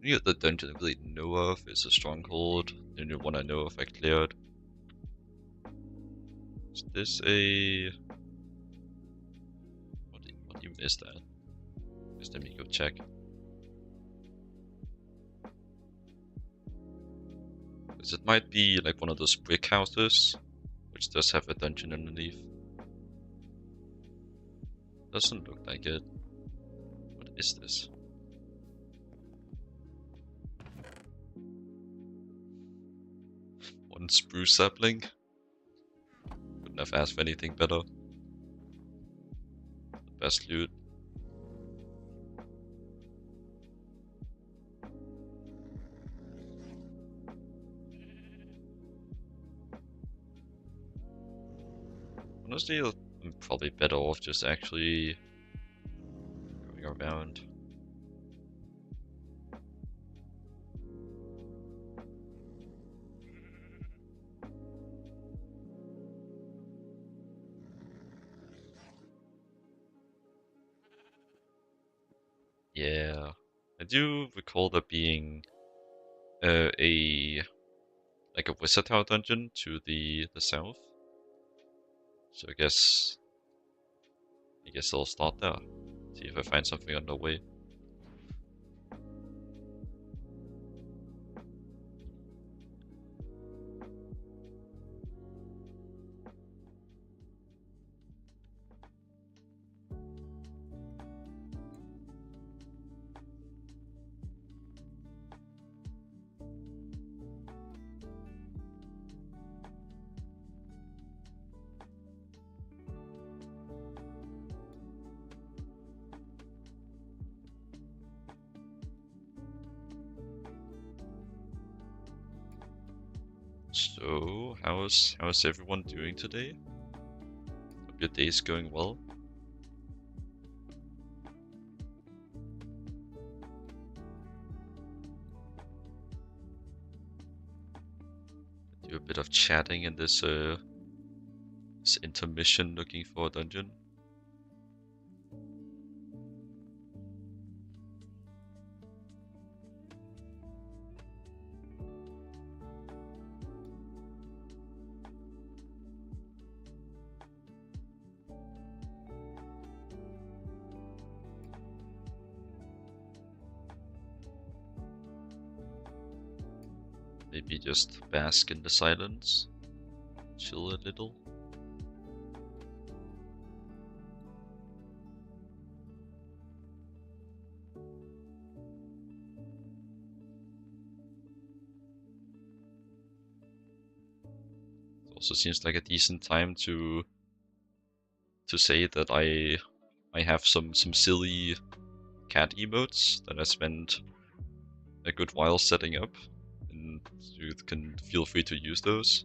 the dungeon I really know of is a stronghold. The only one I know of I cleared. Is this a what even is that? Just let me go check. Because it might be like one of those brick houses, which does have a dungeon underneath. Doesn't look like it. What is this? One spruce sapling? Couldn't have asked for anything better. The best loot. Honestly, I'm probably better off just actually going around. Yeah, I do recall there being a wizard tower dungeon to the south. So I guess I'll start there. See if I find something on the way. So, how's everyone doing today? Hope your day's going well. Do a bit of chatting in this this intermission looking for a dungeon. Maybe just bask in the silence, chill a little. Also seems like a decent time to say that I have some silly cat emotes that I spent a good while setting up, and you can feel free to use those.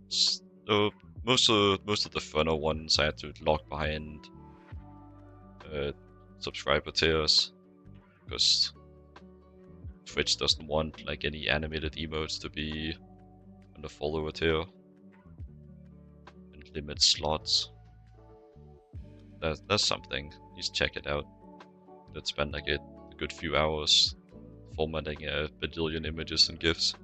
So most of the funner ones I had to lock behind subscriber tiers, because Twitch doesn't want like any animated emotes to be on the follower tier, and limit slots. That's something. Please check it out. Let's spend like a good few hours formatting a bajillion images and GIFs.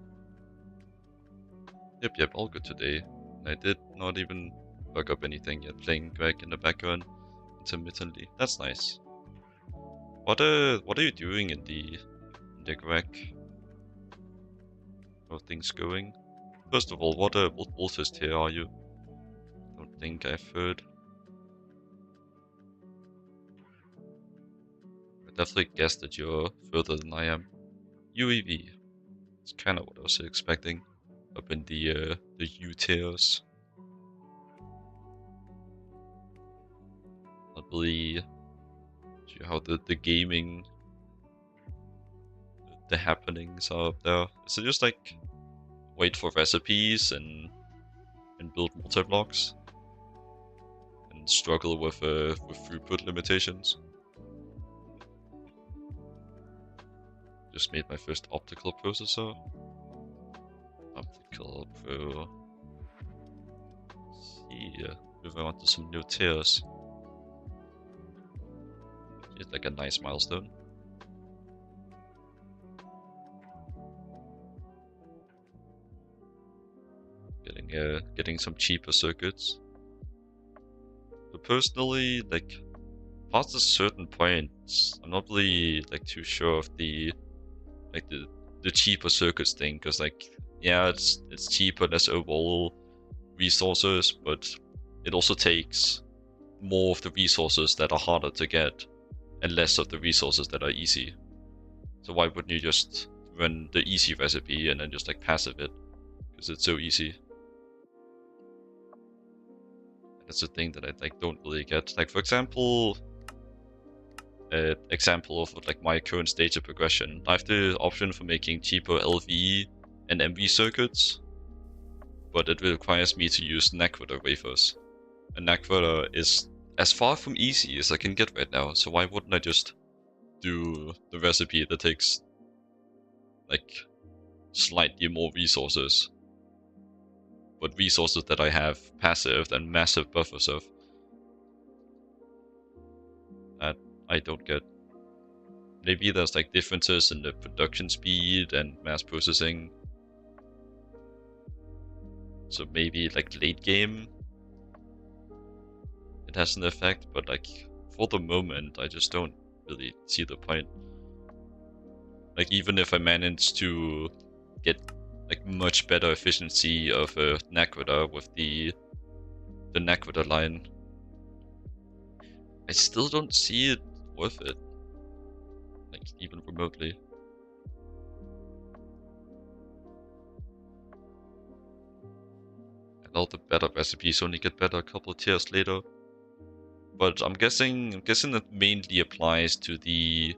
Yep, all good today. I did not even bug up anything yet, playing Greg in the background intermittently. That's nice. What are you doing in the Greg? How are things going? First of all, what Wolfist here are you? Don't think I've heard. I definitely guess that you're further than I am. UEV. It's kind of what I was expecting. Up in the U tiers. Not really sure how the gaming, the happenings are up there. Is it just like wait for recipes and build multi-blocks and struggle with throughput limitations? Just made my first optical processor. Optical Pro. Here, move on to some new tiers. It's like a nice milestone. Getting some cheaper circuits. But personally, like past a certain point, I'm not really like too sure of the cheaper circuits thing, because like yeah, it's cheaper, less overall resources, but it also takes more of the resources that are harder to get and less of the resources that are easy. So why wouldn't you just run the easy recipe and then just like passive it, because it's so easy? That's the thing that I like don't really get. Like for example, example of like my current stage of progression. I have the option for making cheaper LV and MV circuits, but it requires me to use Naquator wafers. And Naquator is as far from easy as I can get right now, so why wouldn't I just do the recipe that takes like slightly more resources, but resources that I have passive and massive buffers of? That I don't get. Maybe there's like differences in the production speed and mass processing. So maybe like late game it has an effect, but like for the moment I just don't really see the point. Like even if I manage to get like much better efficiency of a Naquator with the Naquator line, I still don't see it worth it. Like even remotely. And all the better recipes only get better a couple of tiers later. But I'm guessing that mainly applies to the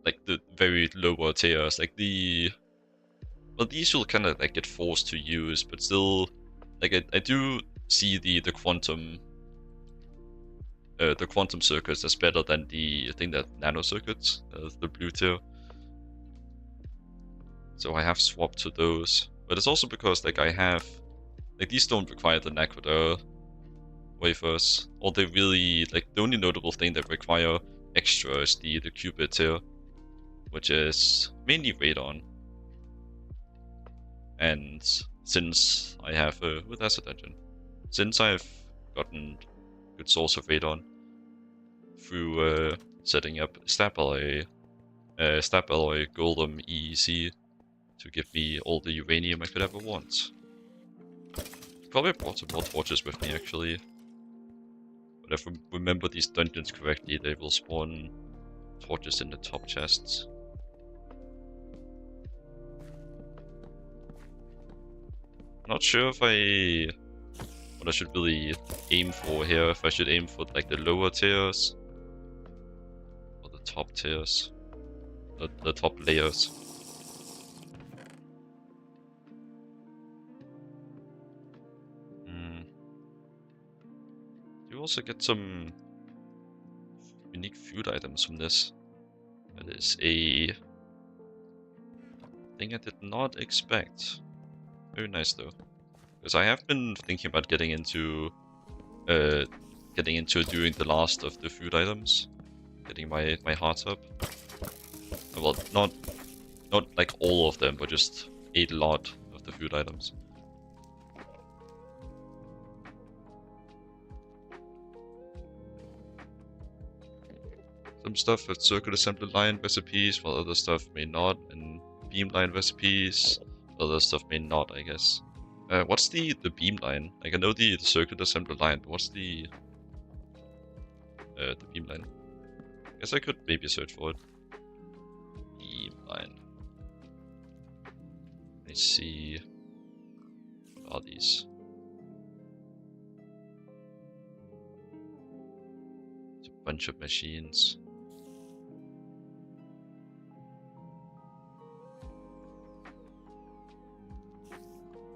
like the very lower tiers, like well, these will kind of like get forced to use, but still, like I do see the quantum circuits as better than I think that nano circuits, the blue tier. So I have swapped to those, but it's also because like I have like these don't require the Naquator wafers, or they really like the only notable thing that require extra is the qubit tier, which is mainly radon. And since I have with acid engine, since I've gotten good source of radon through setting up Stab Alloy Golem EEC to give me all the uranium I could ever want. Probably brought some more torches with me actually. But if I remember these dungeons correctly, they will spawn torches in the top chests. I'm not sure if what I should really aim for here. If I should aim for like the lower tiers or the top tiers, the top layers. You also get some unique food items from this. That is a thing I did not expect. Very nice though, because I have been thinking about getting into doing the last of the food items, getting my heart up. Well, not like all of them, but just a lot of the food items. Some stuff with circuit assembly line recipes, while other stuff may not, and beamline recipes, other stuff may not, I guess. What's the beamline? Like, I know the circuit assembly line, but what's the beamline? I guess I could maybe search for it. Beamline. I see. What are these? It's a bunch of machines.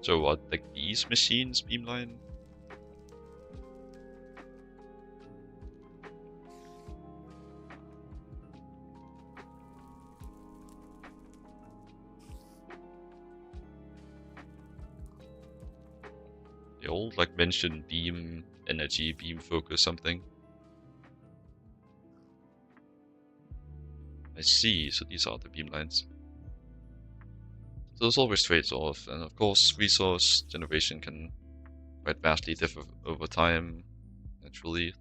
So what, like these machines, beamline? They all like mention beam energy, beam focus, something. I see, so these are the beamlines. So this always trades off, and of course resource generation can quite vastly differ over time. Naturally,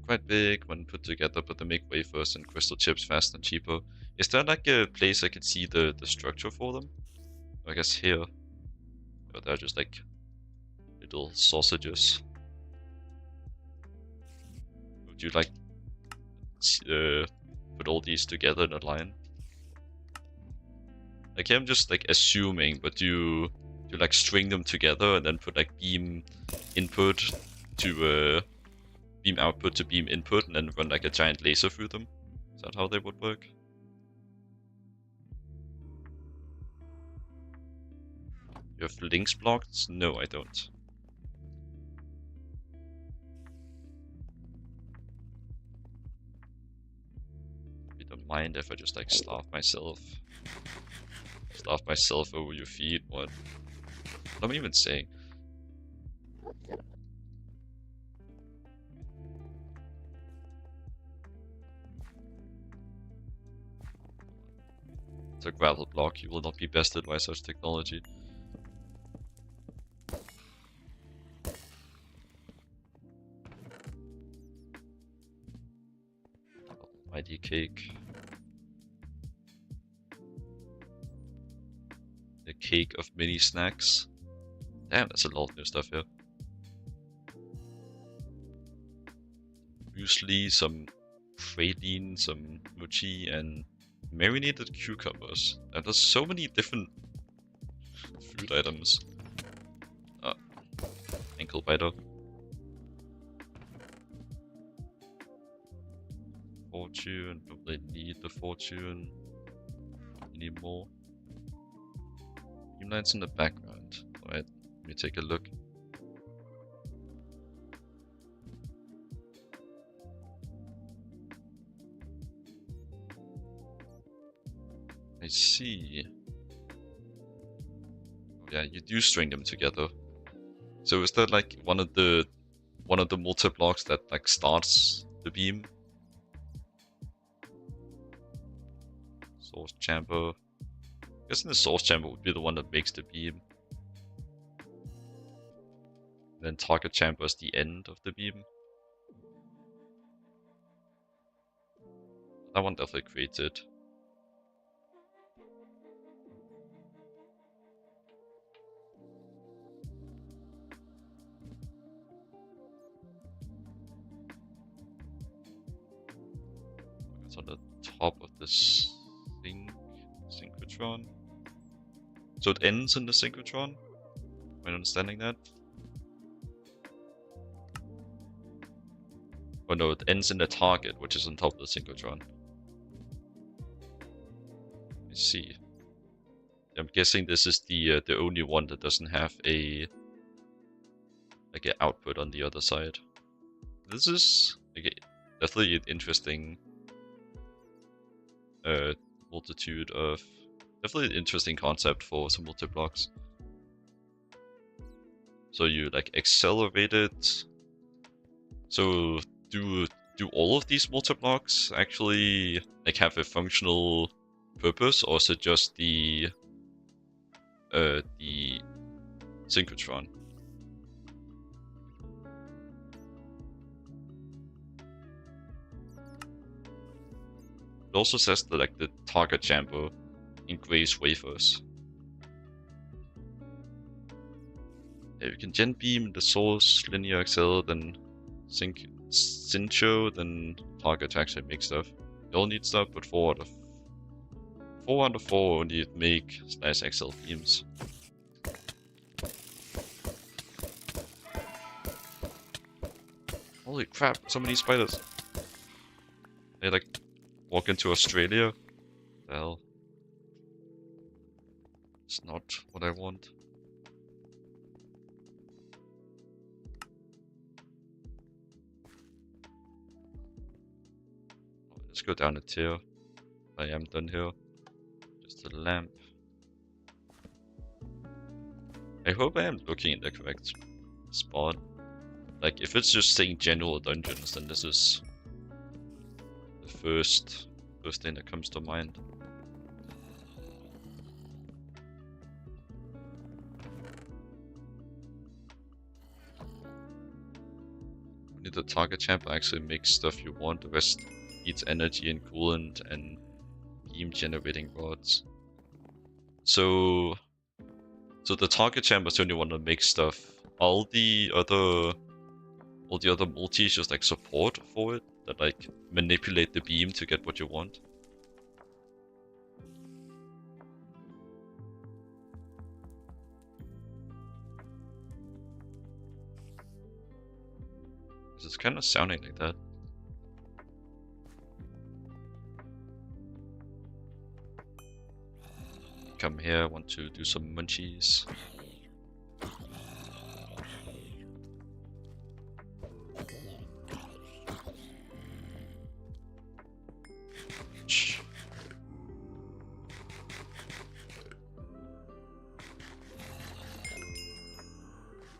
quite big when put together, but they make wafers and crystal chips fast and cheaper. Is there like a place I could see the structure for them? I guess here. Or they're just like little sausages. Would you like put all these together in a line? Like I'm just like assuming, but do you like string them together and then put like beam input to beam output to beam input and then run like a giant laser through them? Is that how they would work? You have links blocked? No, I don't. You don't mind if I just like starve myself? Starve myself over your feet? What am I even saying? It's a gravel block, you will not be bested by such technology. Mighty cake. The cake of mini snacks. Damn, that's a lot of new stuff here. Muesli, some praline, some mochi, and marinated cucumbers. And there's so many different food items. Ankle biter. Fortune, don't really need the fortune anymore. Beamlines in the background. Alright, let me take a look. I see. Yeah, you do string them together. So is that like one of the multi-blocks that like starts the beam? Source chamber. I guess the source chamber would be the one that makes the beam. Then target chamber is the end of the beam. That one definitely creates it. It's on the top of this synchrotron. So it ends in the synchrotron? Am I understanding that? Oh no, it ends in the target, which is on top of the synchrotron. I see. I'm guessing this is the only one that doesn't have a like an output on the other side. This is definitely an interesting multitude of definitely an interesting concept for some multi-blocks. So you like accelerate it. So do all of these multi-blocks actually like have a functional purpose, or is it just the synchrotron? It also says that like the target chamber engraves wafers. Yeah, you can gen beam the source, linear accel, then syncho, then target to actually make stuff. You all need stuff, but 4 out of 4 only make / accel beams. Holy crap, so many spiders. They like walk into Australia? Well, it's not what I want. Let's go down a tier. I am done here. Just a lamp. I hope I am looking in the correct spot. Like, if it's just saying general dungeons, then this is the first thing that comes to mind. Only the target chamber actually makes stuff you want. The rest eats energy and coolant and beam generating rods. So the target chamber is the only one that makes stuff. All the other multis just like support for it, that like manipulate the beam to get what you want. It's kind of sounding like that. Come here, want to do some munchies.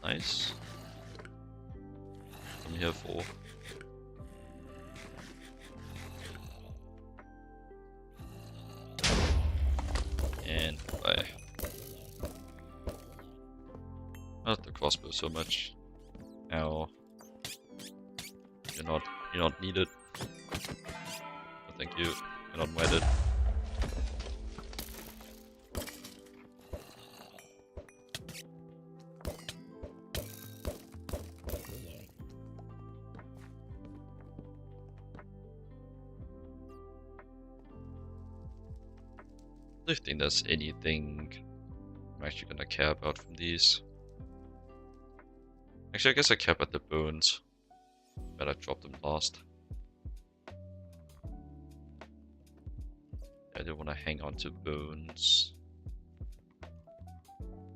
Nice. I'm here for. And bye. Not the crossbow so much. Ow. You're not needed. No, thank you. You're not wedded. I don't think there's anything I'm actually gonna care about from these. Actually, I guess I care about the bones, but I dropped them last. I don't want to hang on to bones.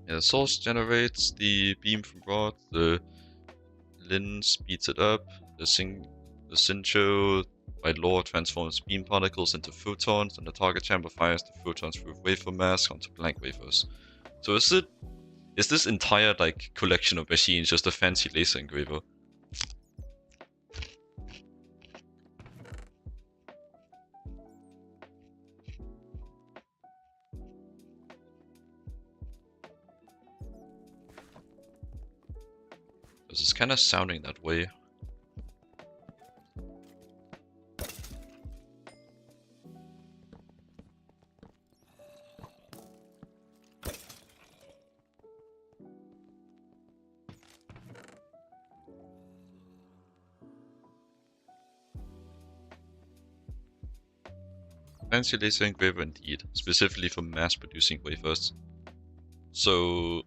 Yeah, the source generates the beam from rod, the lin speeds it up, the syncho by law transforms beam particles into photons, and the target chamber fires the photons through wafer mask onto blank wafers. So is this entire like collection of machines just a fancy laser engraver? Because it's kind of sounding that way. Fancy laser engraver indeed, specifically for mass producing wafers. So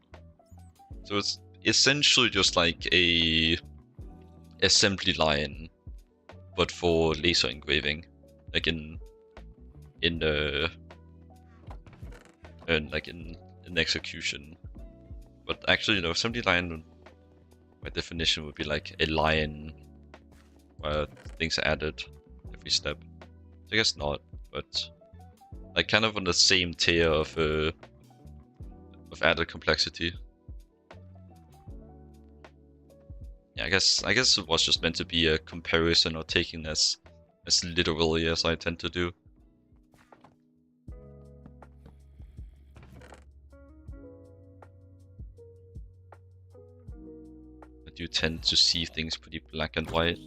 So it's essentially just like a assembly line, but for laser engraving, like in execution. But actually, you know, assembly line by definition would be like a line where things are added every step. I guess not, but like kind of on the same tier of added complexity. Yeah, I guess it was just meant to be a comparison, or taking as literally as I tend to do. I do tend to see things pretty black and white.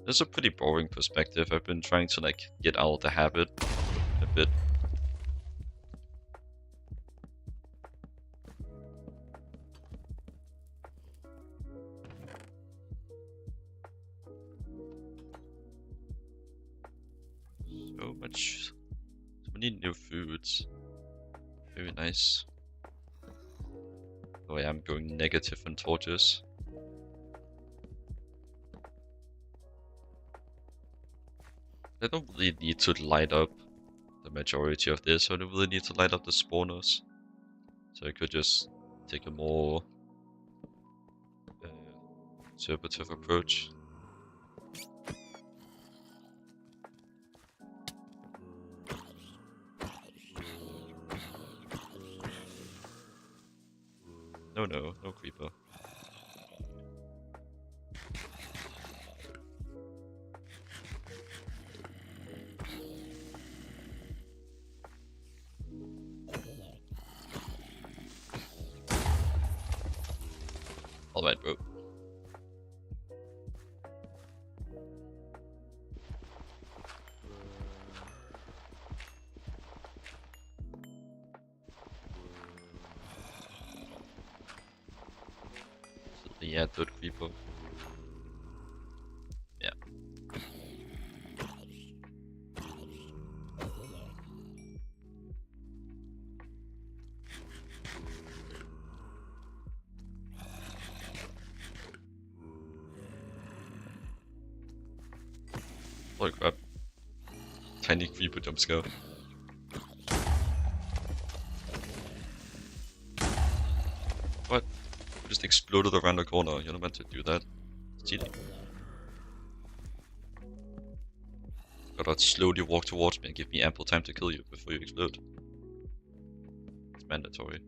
It's a pretty boring perspective. I've been trying to like get out of the habit a bit. So many new foods. Very nice. Oh yeah, I'm going negative on torches. I don't really need to light up the majority of this. I don't really need to light up the spawners. So I could just take a more conservative approach. No creeper. Alright, bro. Yeah, third creeper. Yeah. Holy crap. Tiny creeper jump scare. What? You just exploded around the corner. You're not meant to do that. It's cheating. Gotta slowly walk towards me and give me ample time to kill you before you explode. It's mandatory.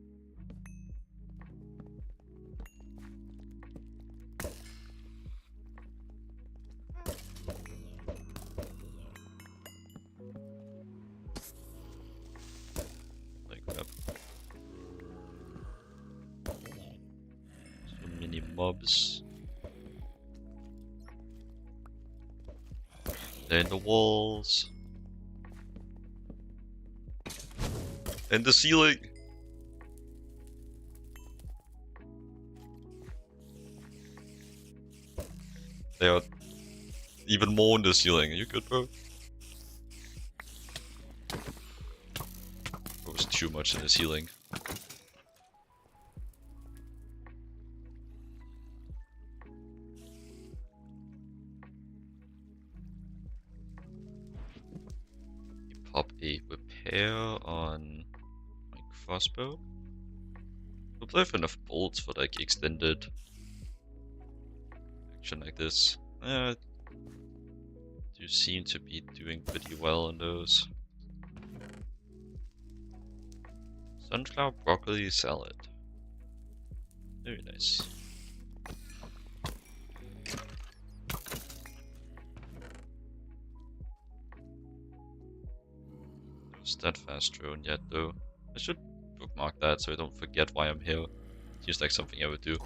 Like that. So many mobs. They're in the walls. And the ceiling. They are even more in the ceiling. Are you good, bro? There was too much in the ceiling. Pop a repair on my crossbow. We'll play with enough bolts for like extended action like this. Do seem to be doing pretty well on those. Sunflower broccoli salad. Very nice. No steadfast drone yet though. I should bookmark that so I don't forget why I'm here. Seems like something I would do.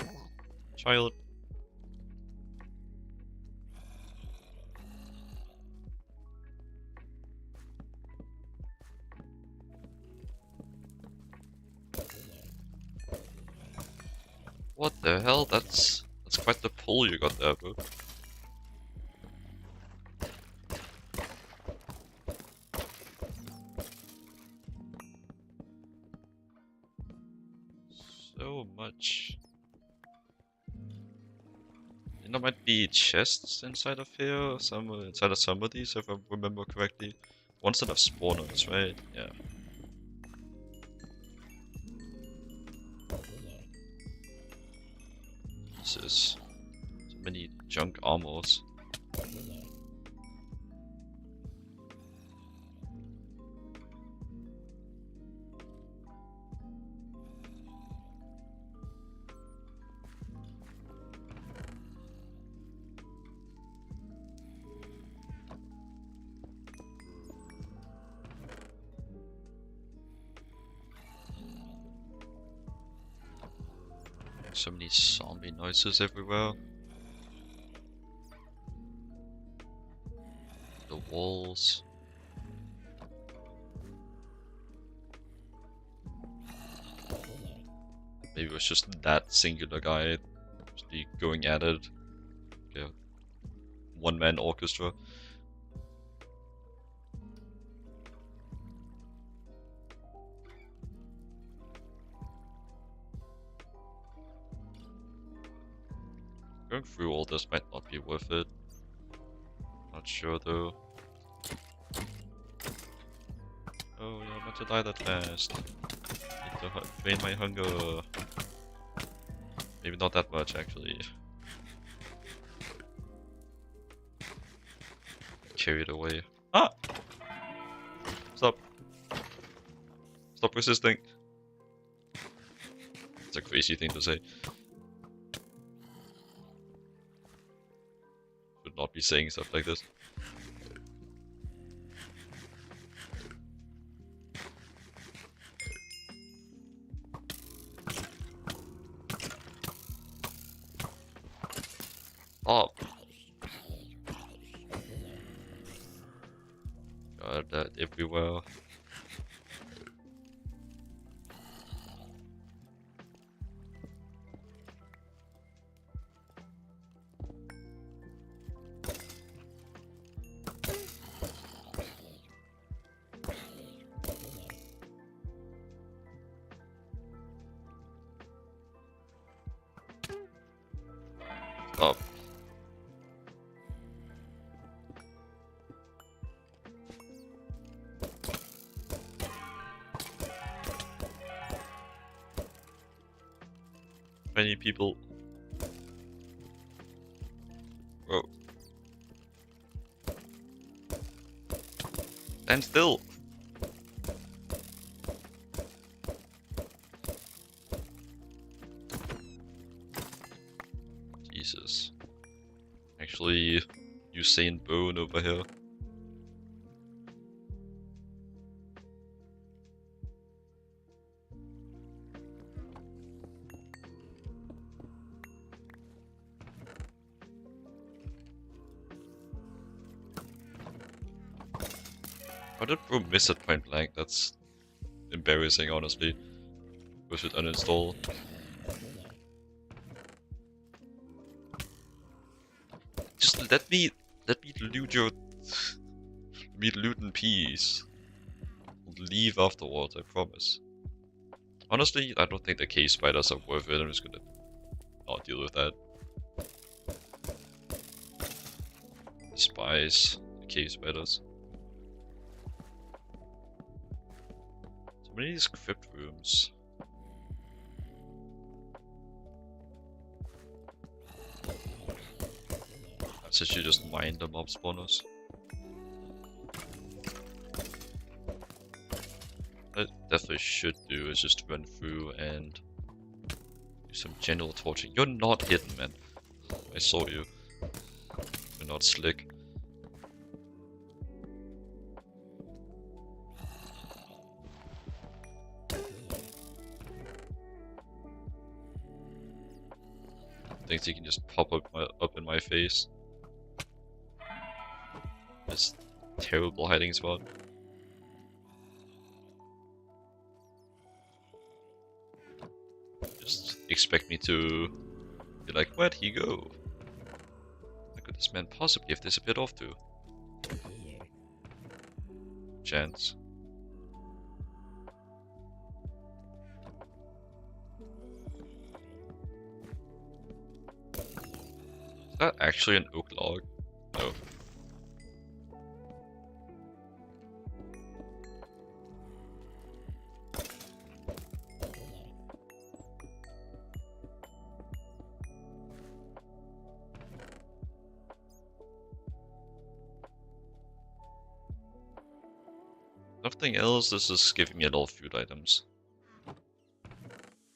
Child. What the hell? That's quite the pull you got there, bro. think there might be chests inside of here, somewhere inside of some of these, if I remember correctly. Ones that have spawners, right? Yeah. Jesus. So many junk armors. So many zombie noises everywhere. The walls. Maybe it was just that singular guy just going at it. Okay. One-man orchestra. Going through all this might not be worth it. Not sure though. Oh yeah, I'm about to die that fast. Need to drain my hunger. Maybe not that much actually. Carry it away. Ah! Stop. Stop resisting. It's a crazy thing to say. Should not be saying stuff like this. Oh! God, that everywhere. Oh. Many people. Whoa. Stand still. Jesus. Actually, Usain Bone over here. How did bro miss it point blank? That's embarrassing, honestly. We should uninstall. Just let me loot your loot in peace. And leave afterwards, I promise. Honestly, I don't think the cave spiders are worth it. I'm just gonna not deal with that. Despise the cave spiders. So many of these crypt rooms. That's actually just mine the mob spawners. What I definitely should do is just run through and do some general torching. You're not hidden, man. I saw you. You're not slick. Thinks he can just pop up in my face. This terrible hiding spot. Just expect me to be like, where'd he go? Where could this man possibly have disappeared off to? Chance. that actually an oak log? No. Nothing else, this is giving me a lot of food items.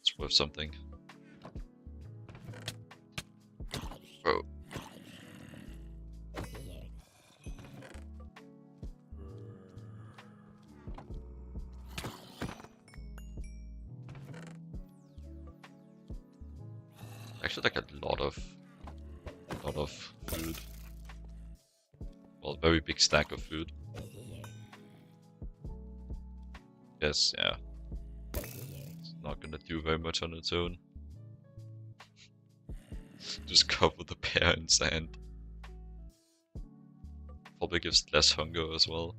It's worth something. Bro. Actually like a lot of food. Well, very big stack of food. Yes, yeah. It's not gonna do very much on its own. Just cover the bear in sand. Probably gives less hunger as well.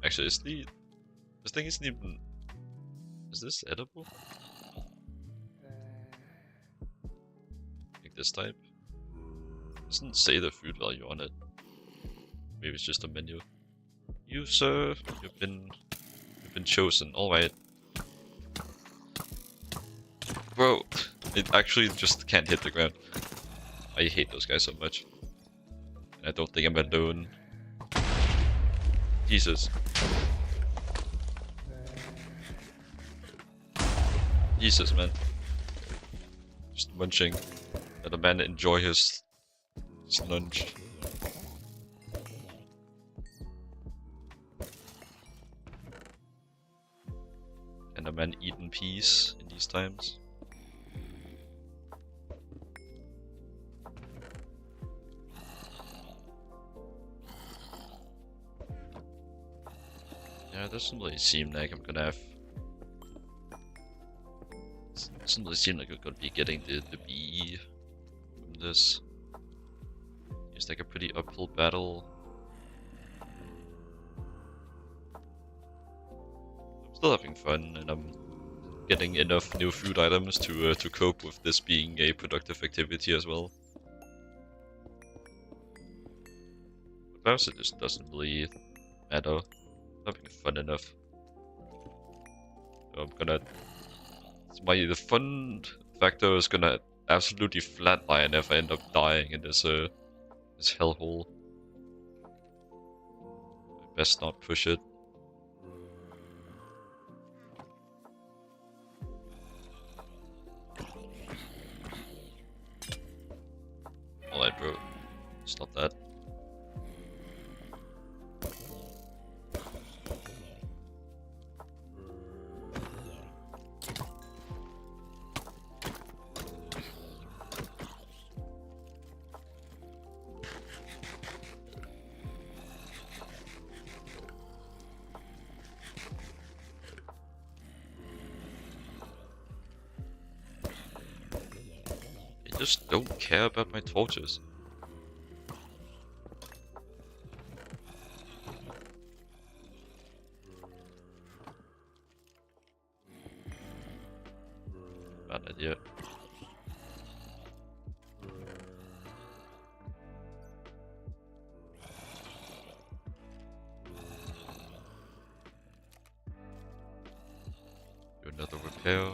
Actually, this thing isn't even... Is this edible? Like this type? It doesn't say the food value on it. Maybe it's just a menu. You, sir, you've been chosen. Alright. Bro, it actually just can't hit the ground. I hate those guys so much. And I don't think I'm alone. Jesus. Jesus, man. Just munching. Let a man enjoy his lunch. And a man eat in peace in these times. Yeah, it doesn't really seem like I'm gonna have... It doesn't really seem like we're gonna be getting the BE from this. It's like a pretty uphill battle. I'm still having fun, and I'm getting enough new food items to cope with this being a productive activity as well. But perhaps it just doesn't really matter. I'm having fun enough. So I'm gonna... the fun factor is gonna absolutely flatline if I end up dying in this this hellhole. I best not push it. Alright, bro. Stop that. I just don't care about my torches. Bad idea. Do another repair.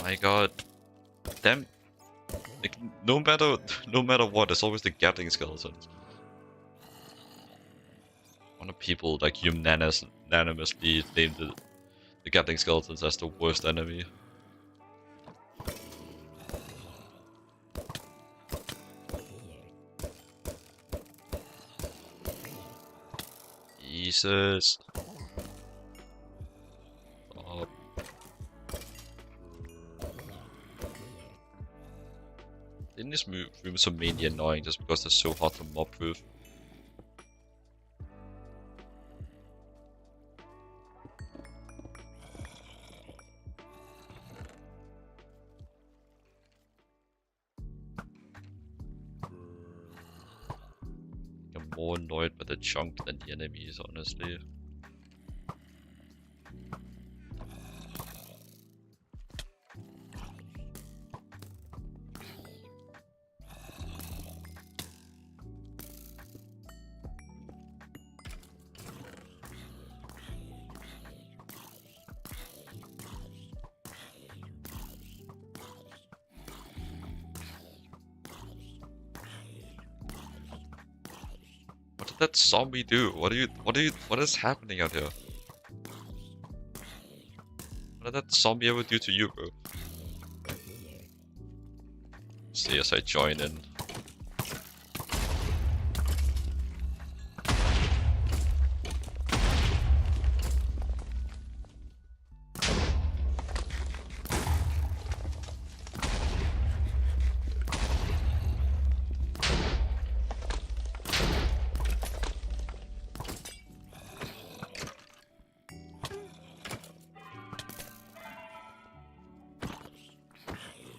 My god. Damn. Like, no matter what, it's always the Gatling skeletons. One of people like unanimously named the Gatling skeletons as the worst enemy. Jesus. Oh. Didn't these rooms are mainly annoying just because they're so hard to mob proof? I'm more annoyed by the chunk than the enemies, honestly. What did that zombie do? What is happening out here? What did that zombie ever do to you, bro? See as I join in.